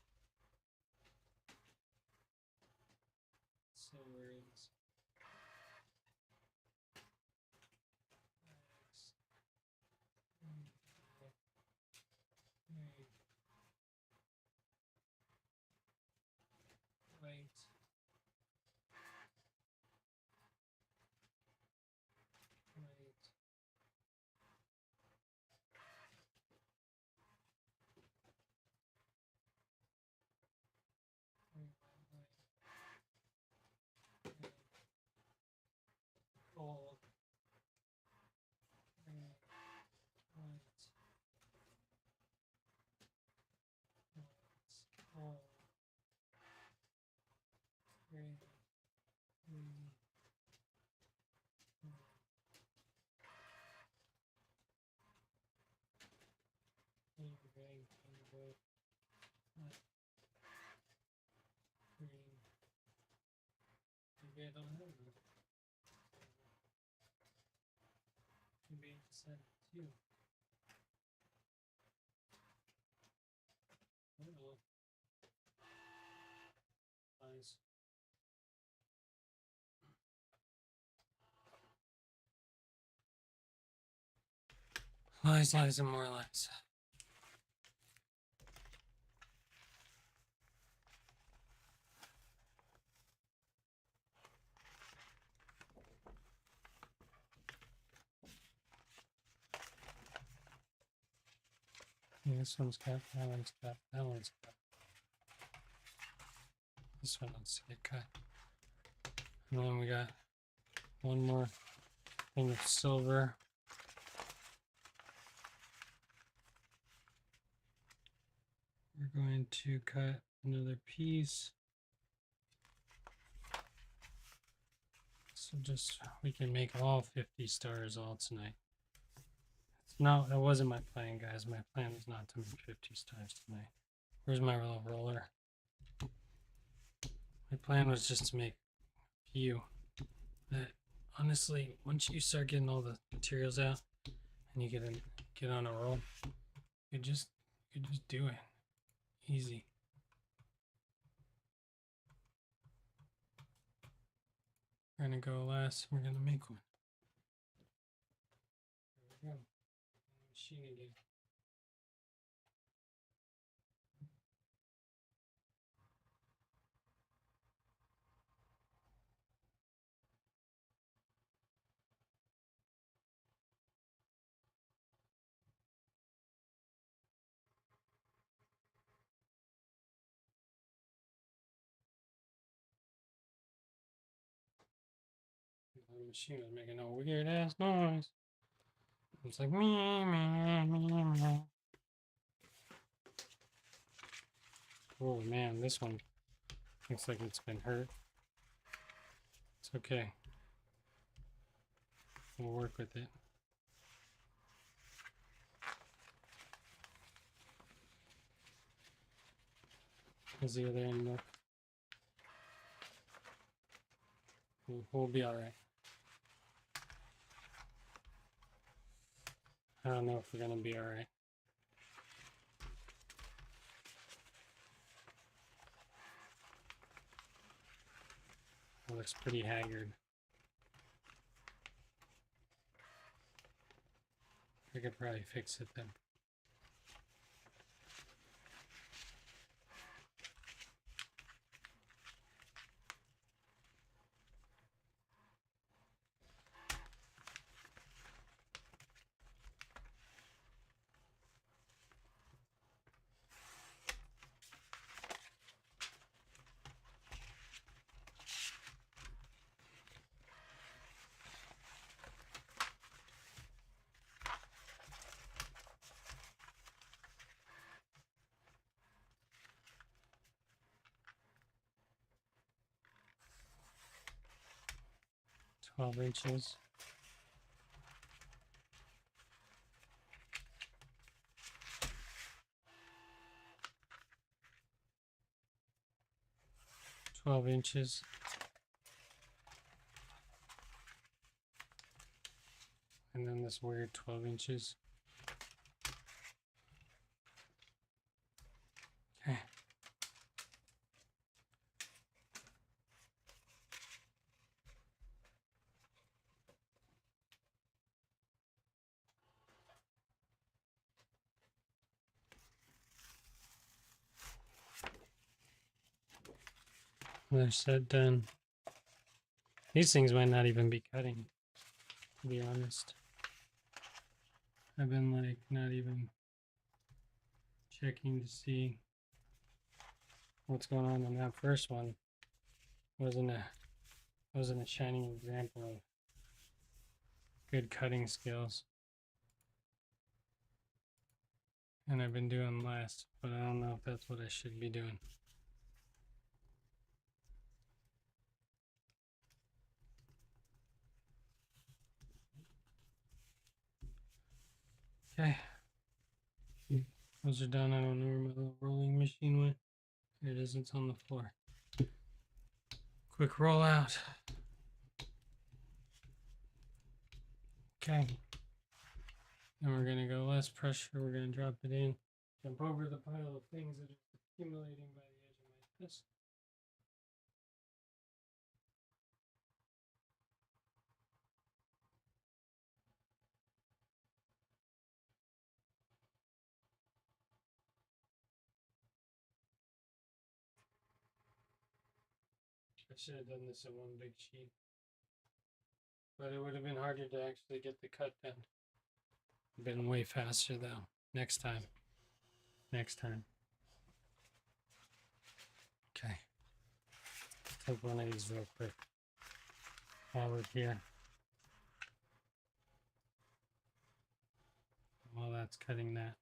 So where is X? Wait. Gold. Maybe I don't have it. Maybe I said two. I don't know. Lies. Lies, lies, and more lies. Yeah, this one's cut, that one's cut, that one's cut. This one needs to get cut. And then we got one more thing of silver. We're going to cut another piece. So just, we can make all 50 stars all tonight. No, that wasn't my plan, guys. My plan was not to make 50 stars tonight. Where's my little roller? My plan was just to make a few. That honestly, once you start getting all the materials out and you get on a roll, you just do it. Easy. We're gonna go last. We're gonna make one. There we go. Machine again. The machine was making a weird ass noise. It's like me, me, me, me. Oh man, this one looks like it's been hurt. It's okay. We'll work with it. How's the other end look? We'll be alright. I don't know if we're gonna be alright. It looks pretty haggard. I could probably fix it then. $12 inches. $12 inches. And then this weird 12 inches. Okay. Another set done. These things might not even be cutting, to be honest. I've been like not even checking to see what's going on in that first one. Wasn't a shining example of good cutting skills. And I've been doing less, but I don't know if that's what I should be doing. Okay. Those are done. I don't know where my little rolling machine went. Here it is, it's on the floor. Quick roll out. Okay. Then we're gonna go less pressure. We're gonna drop it in. Jump over the pile of things that are accumulating by the edge of my desk. I should have done this in one big sheet. But it would have been harder to actually get the cut done. Been way faster though. Next time. Next time. Okay. Take one of these real quick. While we're here. While that's cutting that.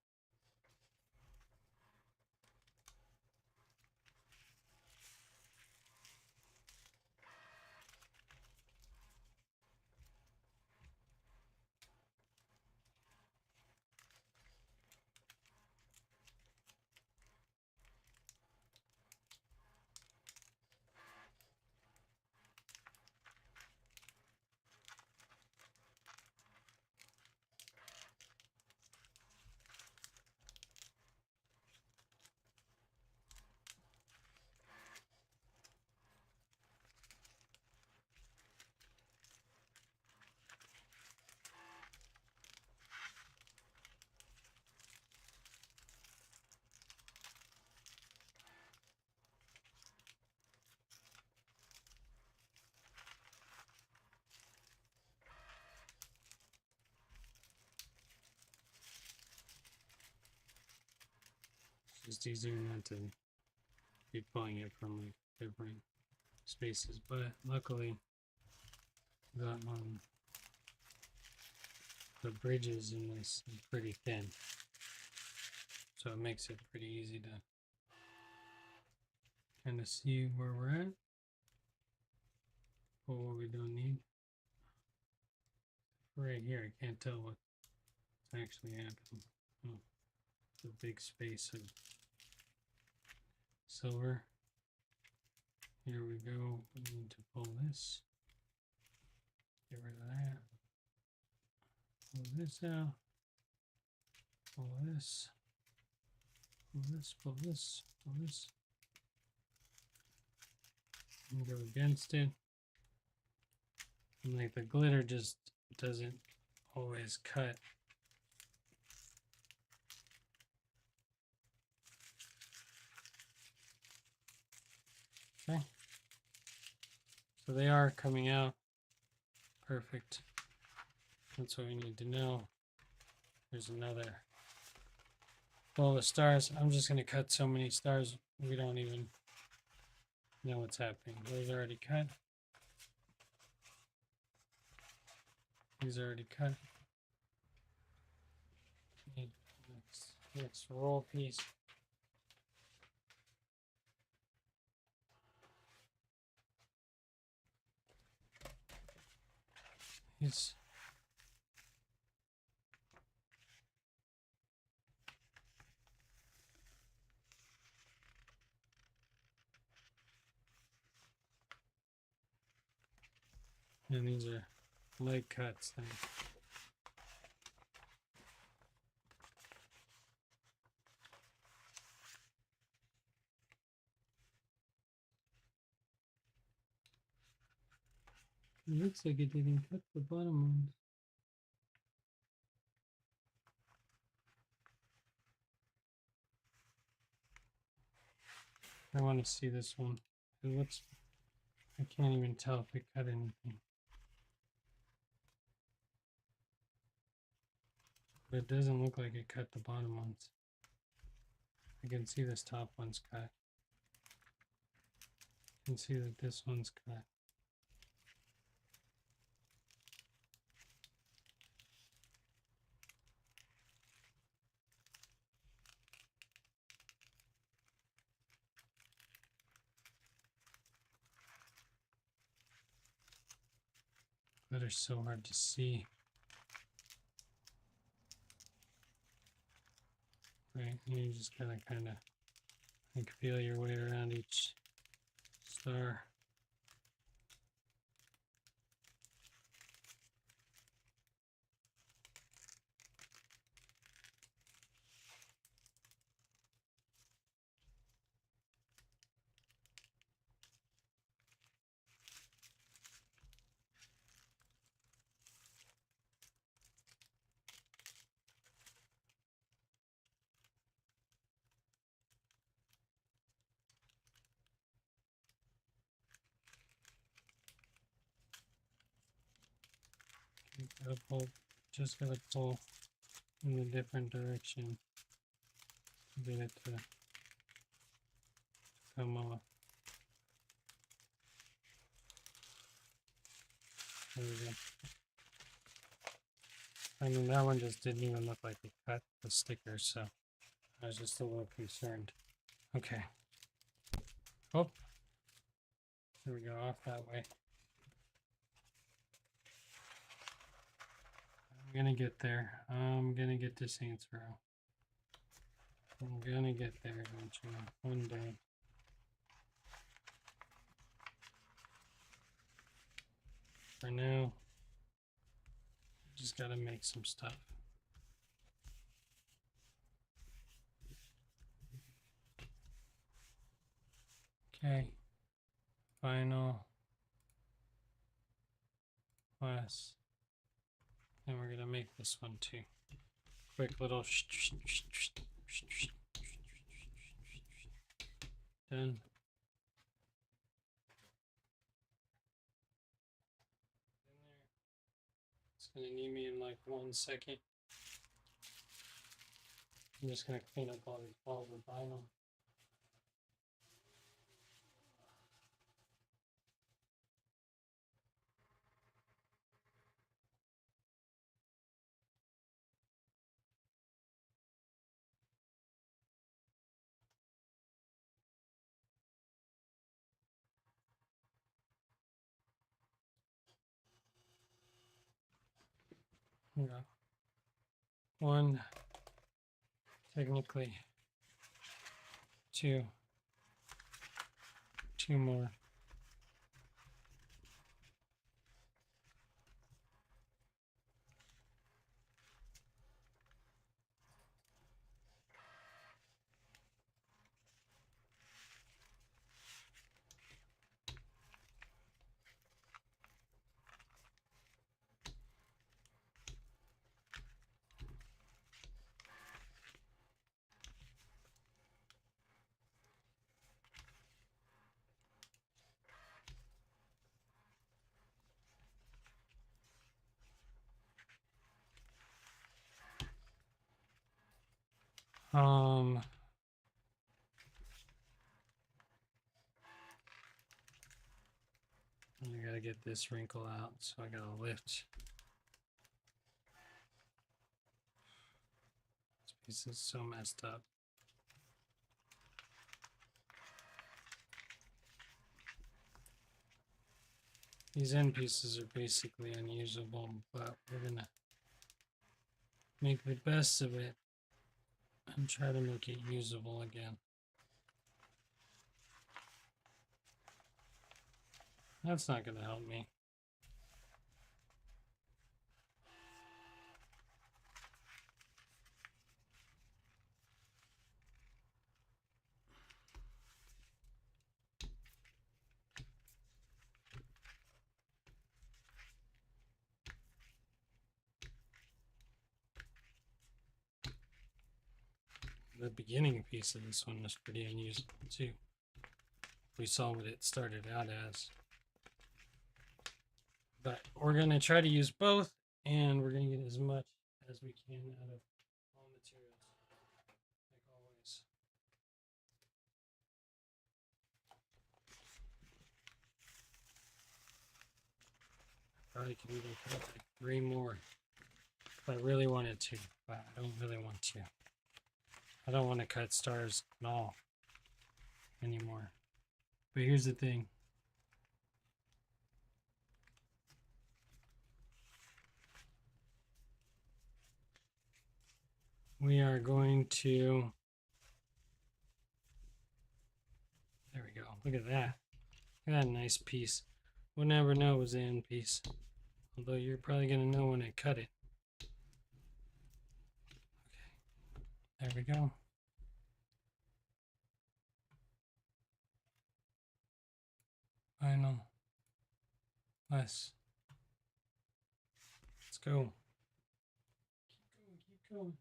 It's just easier not to be pulling it from like different spaces, but luckily the bridges in this is pretty thin, so it makes it pretty easy to kind of see where we're at or what we don't need. Right here, I can't tell what's actually happening. Oh, the big space of silver. Here we go. We need to pull this. Get rid of that. Pull this out. Pull this. Pull this. Pull this. Pull this. And go against it. And like the glitter just doesn't always cut. Okay. So they are coming out. Perfect. That's what we need to know. There's another roll of stars. I'm just going to cut so many stars we don't even know what's happening. Those are already cut. These are already cut. Next roll piece. It's and these are leg cuts. It looks like it didn't cut the bottom ones. I want to see this one. It looks, I can't even tell if it cut anything. But it doesn't look like it cut the bottom ones. I can see this top one's cut. I can see that this one's cut. That are so hard to see. Right, you just gotta kind of like feel your way around each star. Gotta pull, just gotta pull in a different direction to get it to come off. There we go. I mean, that one just didn't even look like it cut the sticker, so I was just a little concerned. Okay. Oh, there we go, off that way. I'm gonna get there. I'm gonna get to Saints Row. I'm gonna get there eventually, one day. For now, just gotta make some stuff. Okay, final class. And we're gonna make this one too. Quick little done. It's gonna need me in like 1 second. I'm just gonna clean up all the vinyl. Yeah. One, technically, two more. I gotta get this wrinkle out, so I gotta lift. This piece is so messed up. These end pieces are basically unusable, but we're gonna make the best of it and try to make it usable again. That's not gonna help me. the beginning piece of this one was pretty unusable too. We saw what it started out as. But we're going to try to use both, and we're going to get as much as we can out of all materials, like always. Probably could even put like 3 more if I really wanted to, but I don't really want to. I don't want to cut stars at all anymore. But here's the thing. We are going to, there we go. Look at that. Look at that nice piece. We'll never know it was the end piece. Although you're probably going to know when I cut it. Okay. There we go. Final. Less. Let's go. Keep going, keep going.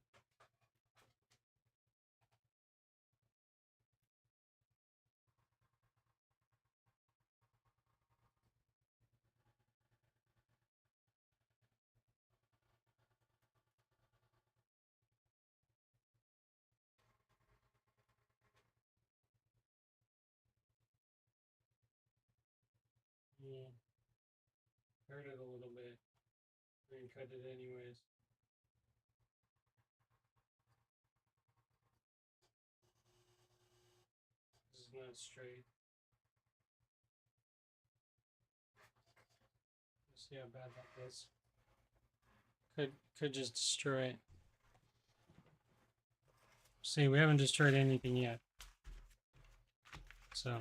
Yeah. Hurt it a little bit. We're gonna cut it anyways. This is not straight. Let's see how bad that is. Could just destroy it. See, we haven't destroyed anything yet. So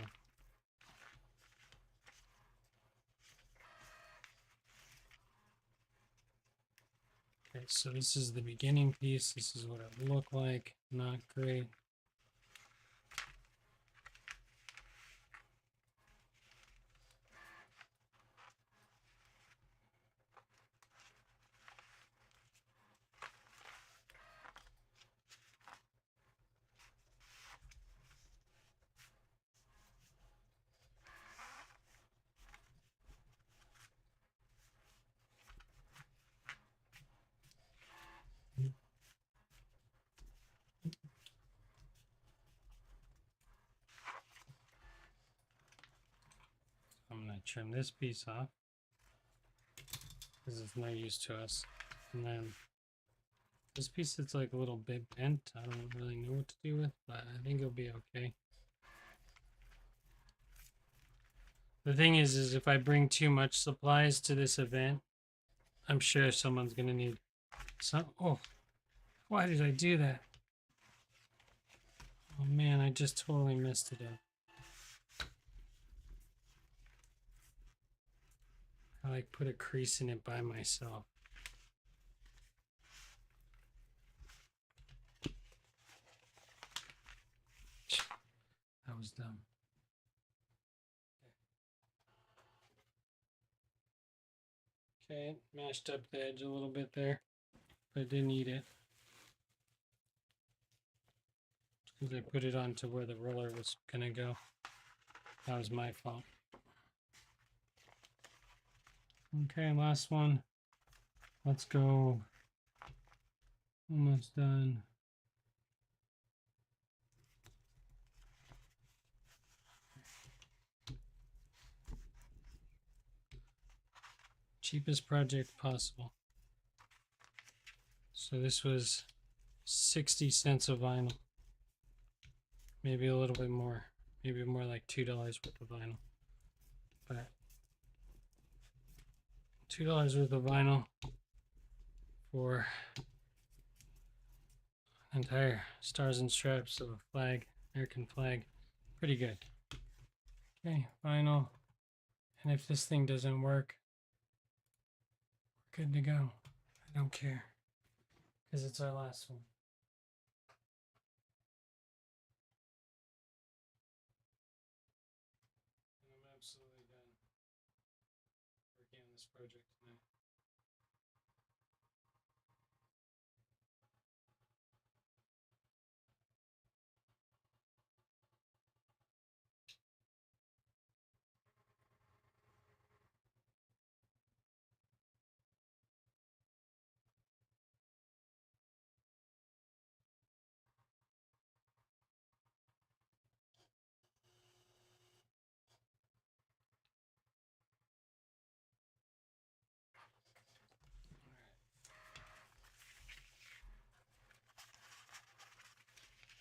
okay, so this is the beginning piece. This is what it would look like. Not great. I'm going to trim this piece off because it's no use to us. And then this piece that's like a little bit bent, I don't really know what to do with, but I think it'll be okay. The thing is if I bring too much supplies to this event, I'm sure someone's going to need some. Oh, why did I do that? Oh man, I just totally messed it up. I like put a crease in it by myself. That was dumb. Okay, mashed up the edge a little bit there, but didn't eat it. Because I put it onto where the roller was gonna go. That was my fault. Okay, last one. Let's go. Almost done. Cheapest project possible. So this was 60 cents of vinyl. Maybe a little bit more. Maybe more like $2 worth of vinyl. But $2 worth of vinyl for an entire stars and stripes of a flag, American flag. Pretty good. Okay, vinyl. And if this thing doesn't work, we're good to go. I don't care. Because it's our last one. And I'm absolutely done working on this project tonight.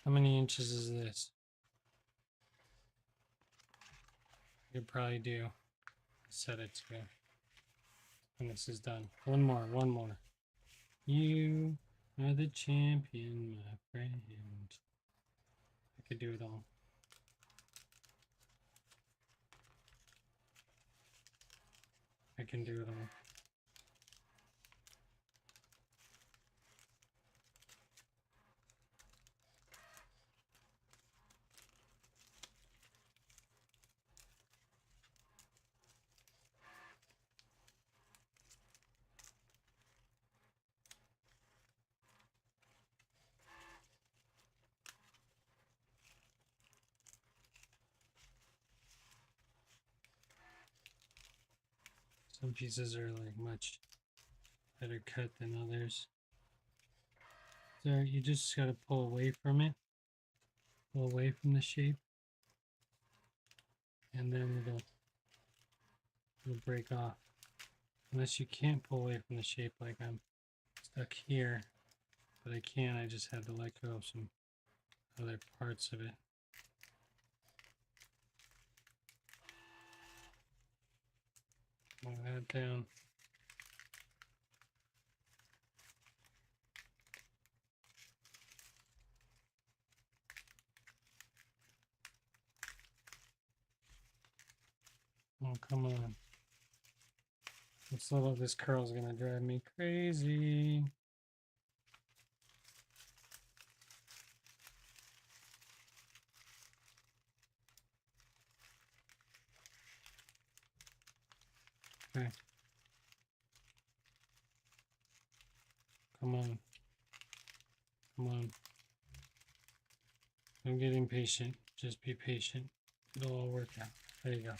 How many inches is this? I could probably do set it to when this is done. One more. You are the champion, my friend. I could do it all. I can do it all. Some pieces are like much better cut than others. So you just gotta pull away from it, pull away from the shape, and then it'll break off. Unless you can't pull away from the shape, like I'm stuck here, but I can. I just had to let go of some other parts of it. Move that down. Oh, come on. This curl is gonna drive me crazy. Okay. Come on. Come on. Don't get impatient. Just be patient. It'll all work out. There you go.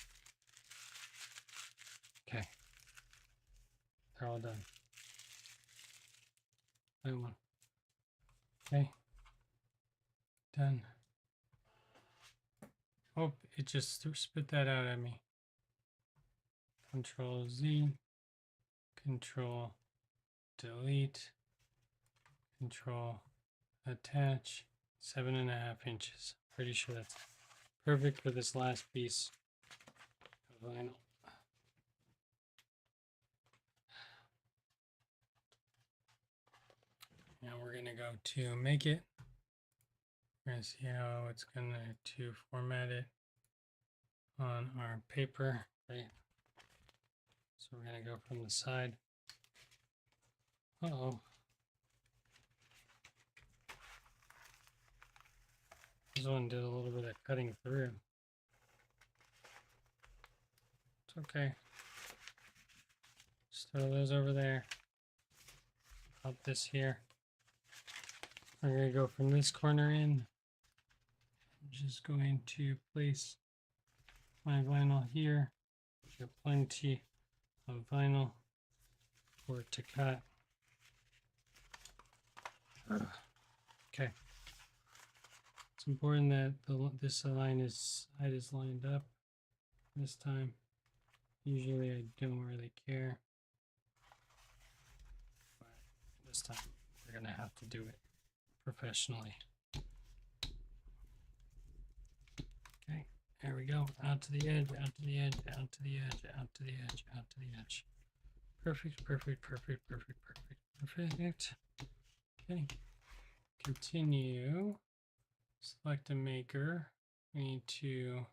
Okay. They're all done. That one. Okay. Done. Oh, it just spit that out at me. Control Z. Control delete. Control attach. 7.5 inches. Pretty sure that's perfect for this last piece of vinyl. Now we're gonna go to make it. We're gonna see how it's gonna to format it on our paper, right? So we're gonna go from the side. Uh-oh. This one did a little bit of cutting through. It's okay. Just throw those over there. Pop this here. I'm going to go from this corner in. I'm just going to place my vinyl here. Got plenty of vinyl for it to cut. Okay. It's important that this line side is lined up this time. Usually I don't really care, but this time we're gonna have to do it professionally. Okay, there we go. Out to the edge, out to the edge, out to the edge, out to the edge, out to the edge. Perfect, perfect, perfect, perfect, perfect, perfect. Okay, continue. Select a maker. We need to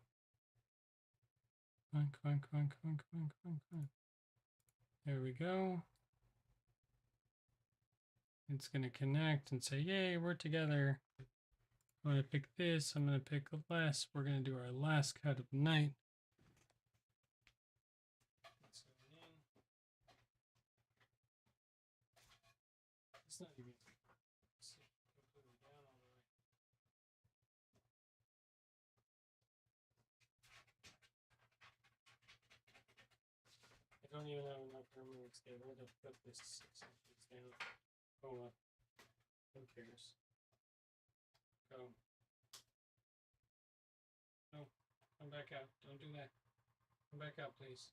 come on. There we go. It's gonna connect and say, yay, we're together. I'm gonna pick this, I'm gonna pick less. We're gonna do our last cut of the night. It's not even completely down all the way. I don't even have enough room to stay. I'm gonna put this 6 inches down. Oh well. Who cares? Go. No. Come back out. Don't do that. Come back out, please.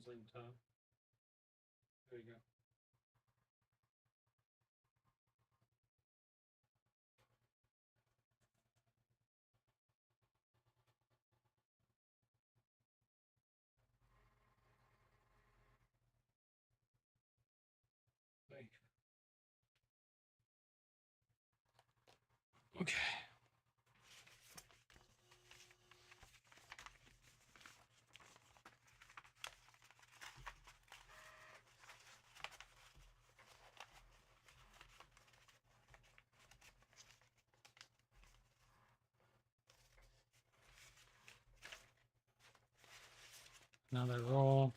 goes on top. There you go. Okay. Another roll.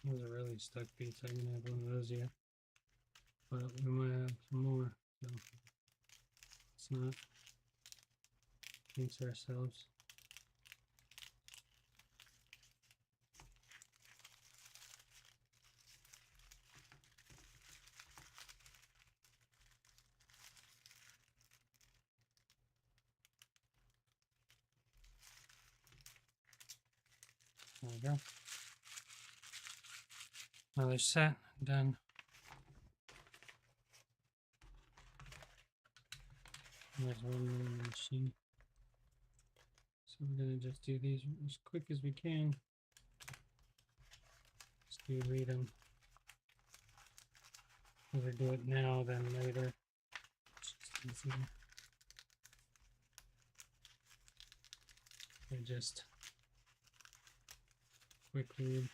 Those are really stuck beats. I didn't have one of those yet. But we might have some more. So let's not jinx ourselves. There we go. Another set, done. There's one more on the machine. So we're gonna just do these as quick as we can. Just do read them. Rather do it now than later. It's just easier. We just quickly.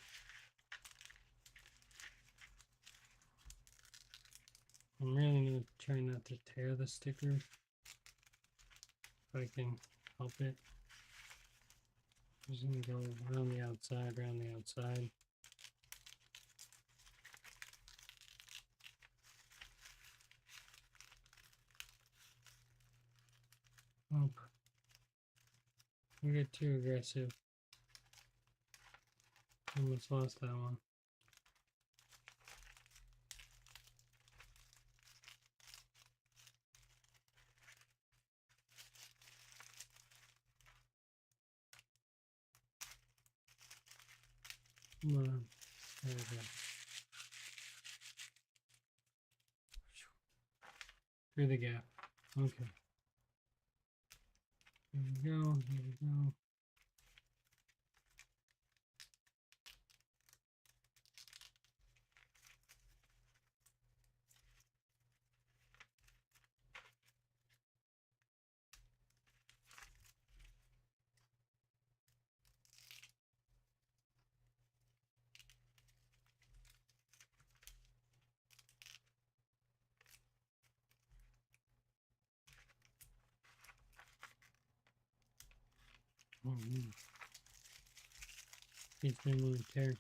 I'm really gonna try not to tear the sticker if I can help it. I'm just gonna go around the outside, around the outside. Oh, we get too aggressive. Almost lost that one. Come on. There we go. Through the gap. Okay. Here we go. Here we go. Oh, man. It's been really tear.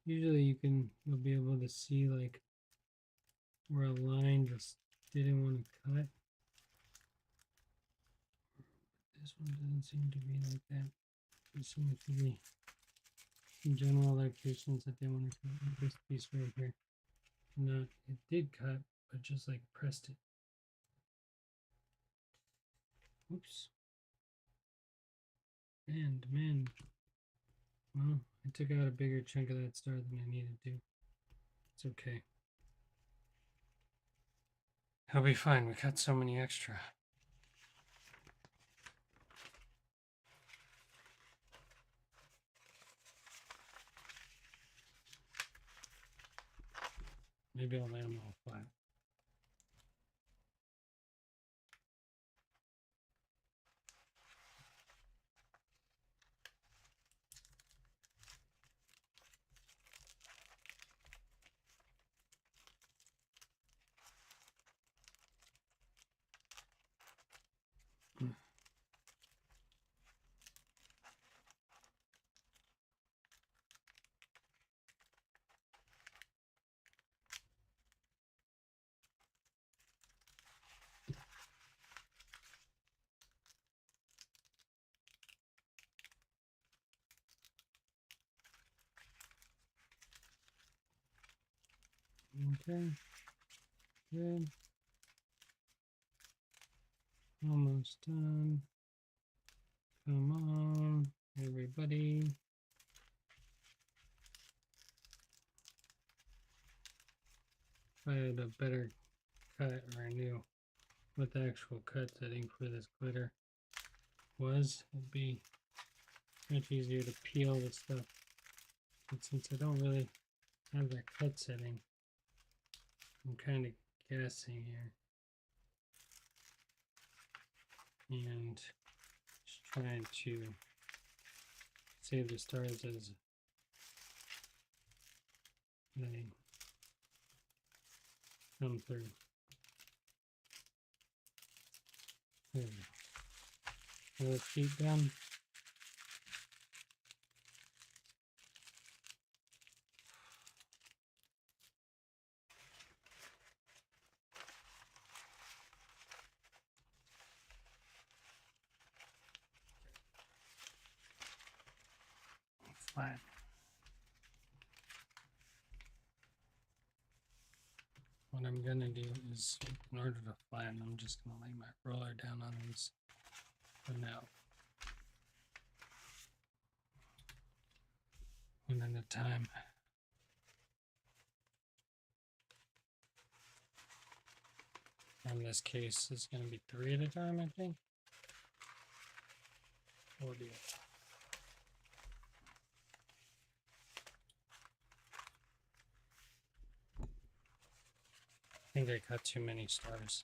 Usually you'll be able to see like where a line just didn't want to cut. This one doesn't seem to be like that. It seems to be some general locations that they want to cut. Like this piece right here. Not, it did cut, but just like pressed it. Oops. Man. Well, I took out a bigger chunk of that star than I needed to. It's okay. He'll be fine. We got so many extra. Maybe I'll lay them all flat. Okay. Good. Almost done. Come on, everybody. If I had a better cut, or I knew what the actual cut setting for this glitter was, it'd be much easier to peel the stuff. But since I don't really have that cut setting, I'm kind of guessing here. And just trying to save the stars as they come through. There we go. Another sheet done. Flat. What I'm gonna do is, in order to flatten, I'm just gonna lay my roller down on these for now. One at a time. In this case, it's gonna be 3 at a time, I think. Or do I think I cut too many stars.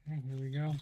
Okay, here we go.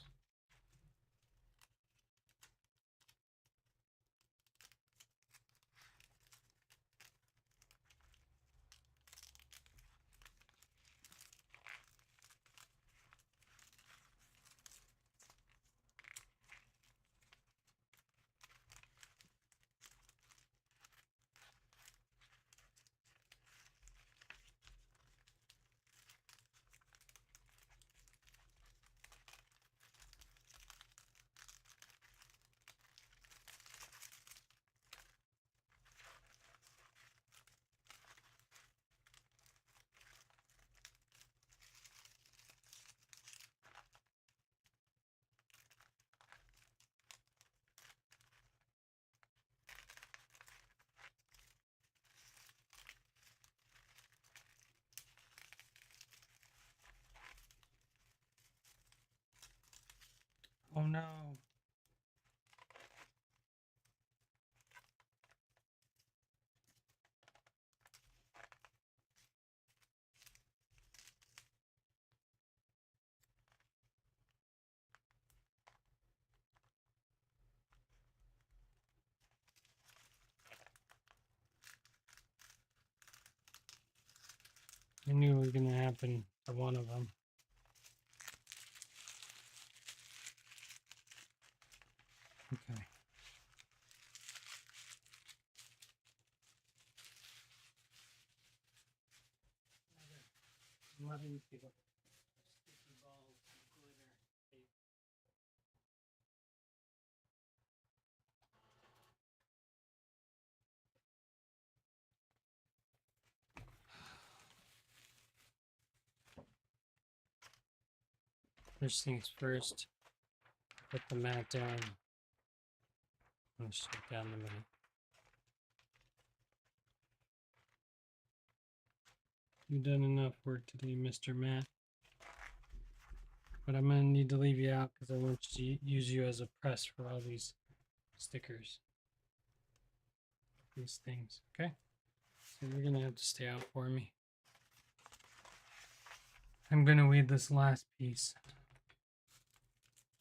Oh no. I knew it was gonna happen to one of them. Okay. having people sticky balls and glitter tape. First things first, put the mat down and shut down the mat. You've done enough work today, Mr. Matt. But I'm going to need to leave you out because I want to use you as a press for all these stickers. These things, okay? So you're going to have to stay out for me. I'm going to weed this last piece.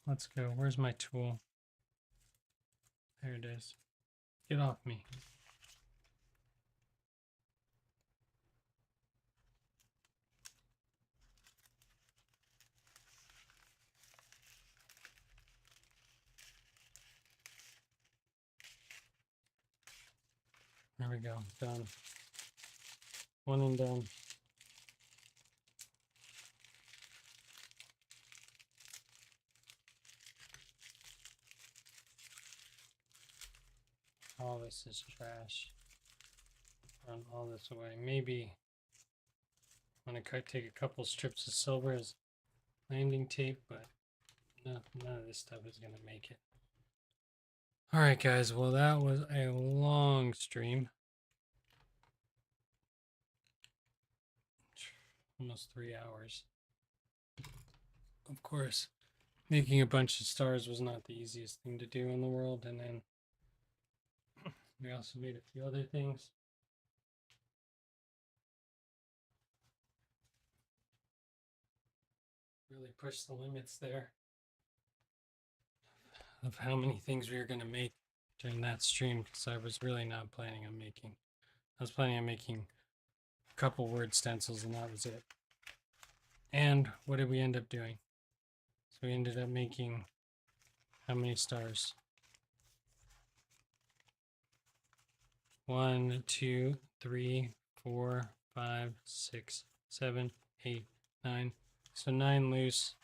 Let's go. Where's my tool? There it is. Get off me. There we go. Done. One and done. All this is trash. Run all this away. Maybe I'm going to take a couple strips of silver as landing tape, but none of this stuff is going to make it. Alright guys, well that was a long stream. Almost 3 hours. Of course, making a bunch of stars was not the easiest thing to do in the world, and then we also made a few other things. Really pushed the limits there of how many things we were going to make during that stream, because I was really not planning on making. I was planning on making a couple word stencils and that was it. And what did we end up doing? So we ended up making how many stars? 1, 2, 3, 4, 5, 6, 7, 8, 9. So 9 loose.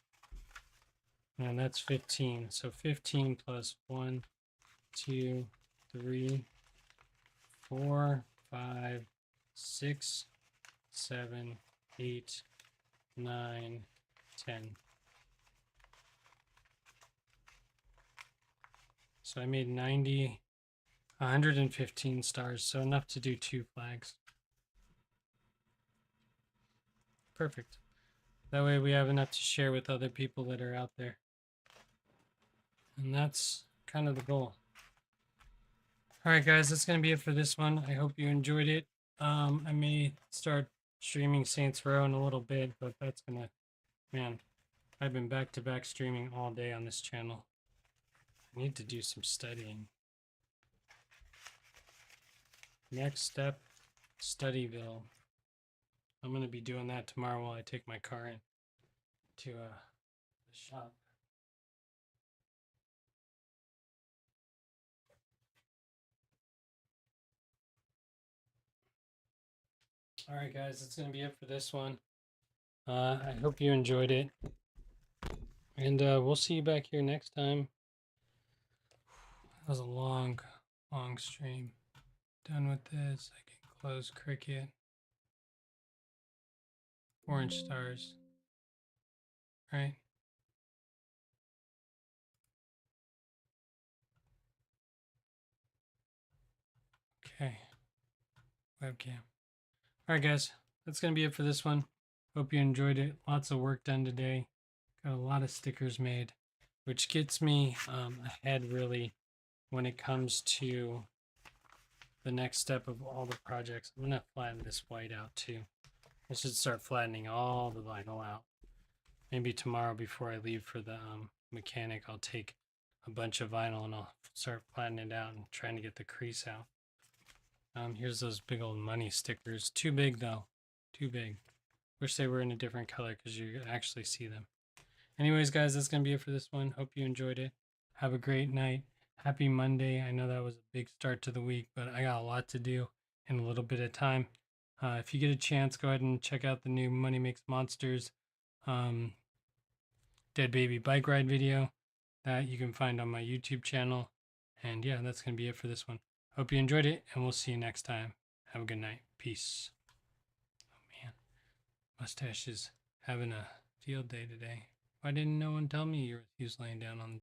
And that's 15. So 15 plus 1, 2, 3, 4, 5, 6, 7, 8, 9, 10. So I made 115 stars, so enough to do 2 flags. Perfect. That way we have enough to share with other people that are out there. And that's kind of the goal. Alright guys, that's going to be it for this one. I hope you enjoyed it. I may start streaming Saints Row in a little bit, but that's going to... Man, I've been back-to-back streaming all day on this channel. I need to do some studying. Next step, Studyville. I'm going to be doing that tomorrow while I take my car in to the shop. Alright guys, that's going to be it for this one. I hope you enjoyed it. And we'll see you back here next time. That was a long stream. Done with this. I can close Cricut. Orange stars. Right? Okay. Webcam. Alright guys, that's going to be it for this one. Hope you enjoyed it. Lots of work done today. Got a lot of stickers made, which gets me ahead really when it comes to the next step of all the projects. I'm going to flatten this white out too. I should start flattening all the vinyl out. Maybe tomorrow before I leave for the mechanic, I'll take a bunch of vinyl and I'll start flattening it out and trying to get the crease out. Here's those big old money stickers. Too big though. Too big. Wish they were in a different color because you can actually see them. Anyways, guys, that's going to be it for this one. Hope you enjoyed it. Have a great night. Happy Monday. I know that was a big start to the week, but I got a lot to do in a little bit of time. If you get a chance, go ahead and check out the new Money Makes Monsters dead baby bike ride video that you can find on my YouTube channel. And yeah, that's going to be it for this one. Hope you enjoyed it, and we'll see you next time. Have a good night. Peace. Oh man, Mustache is having a field day today. Why didn't no one tell me he was laying down on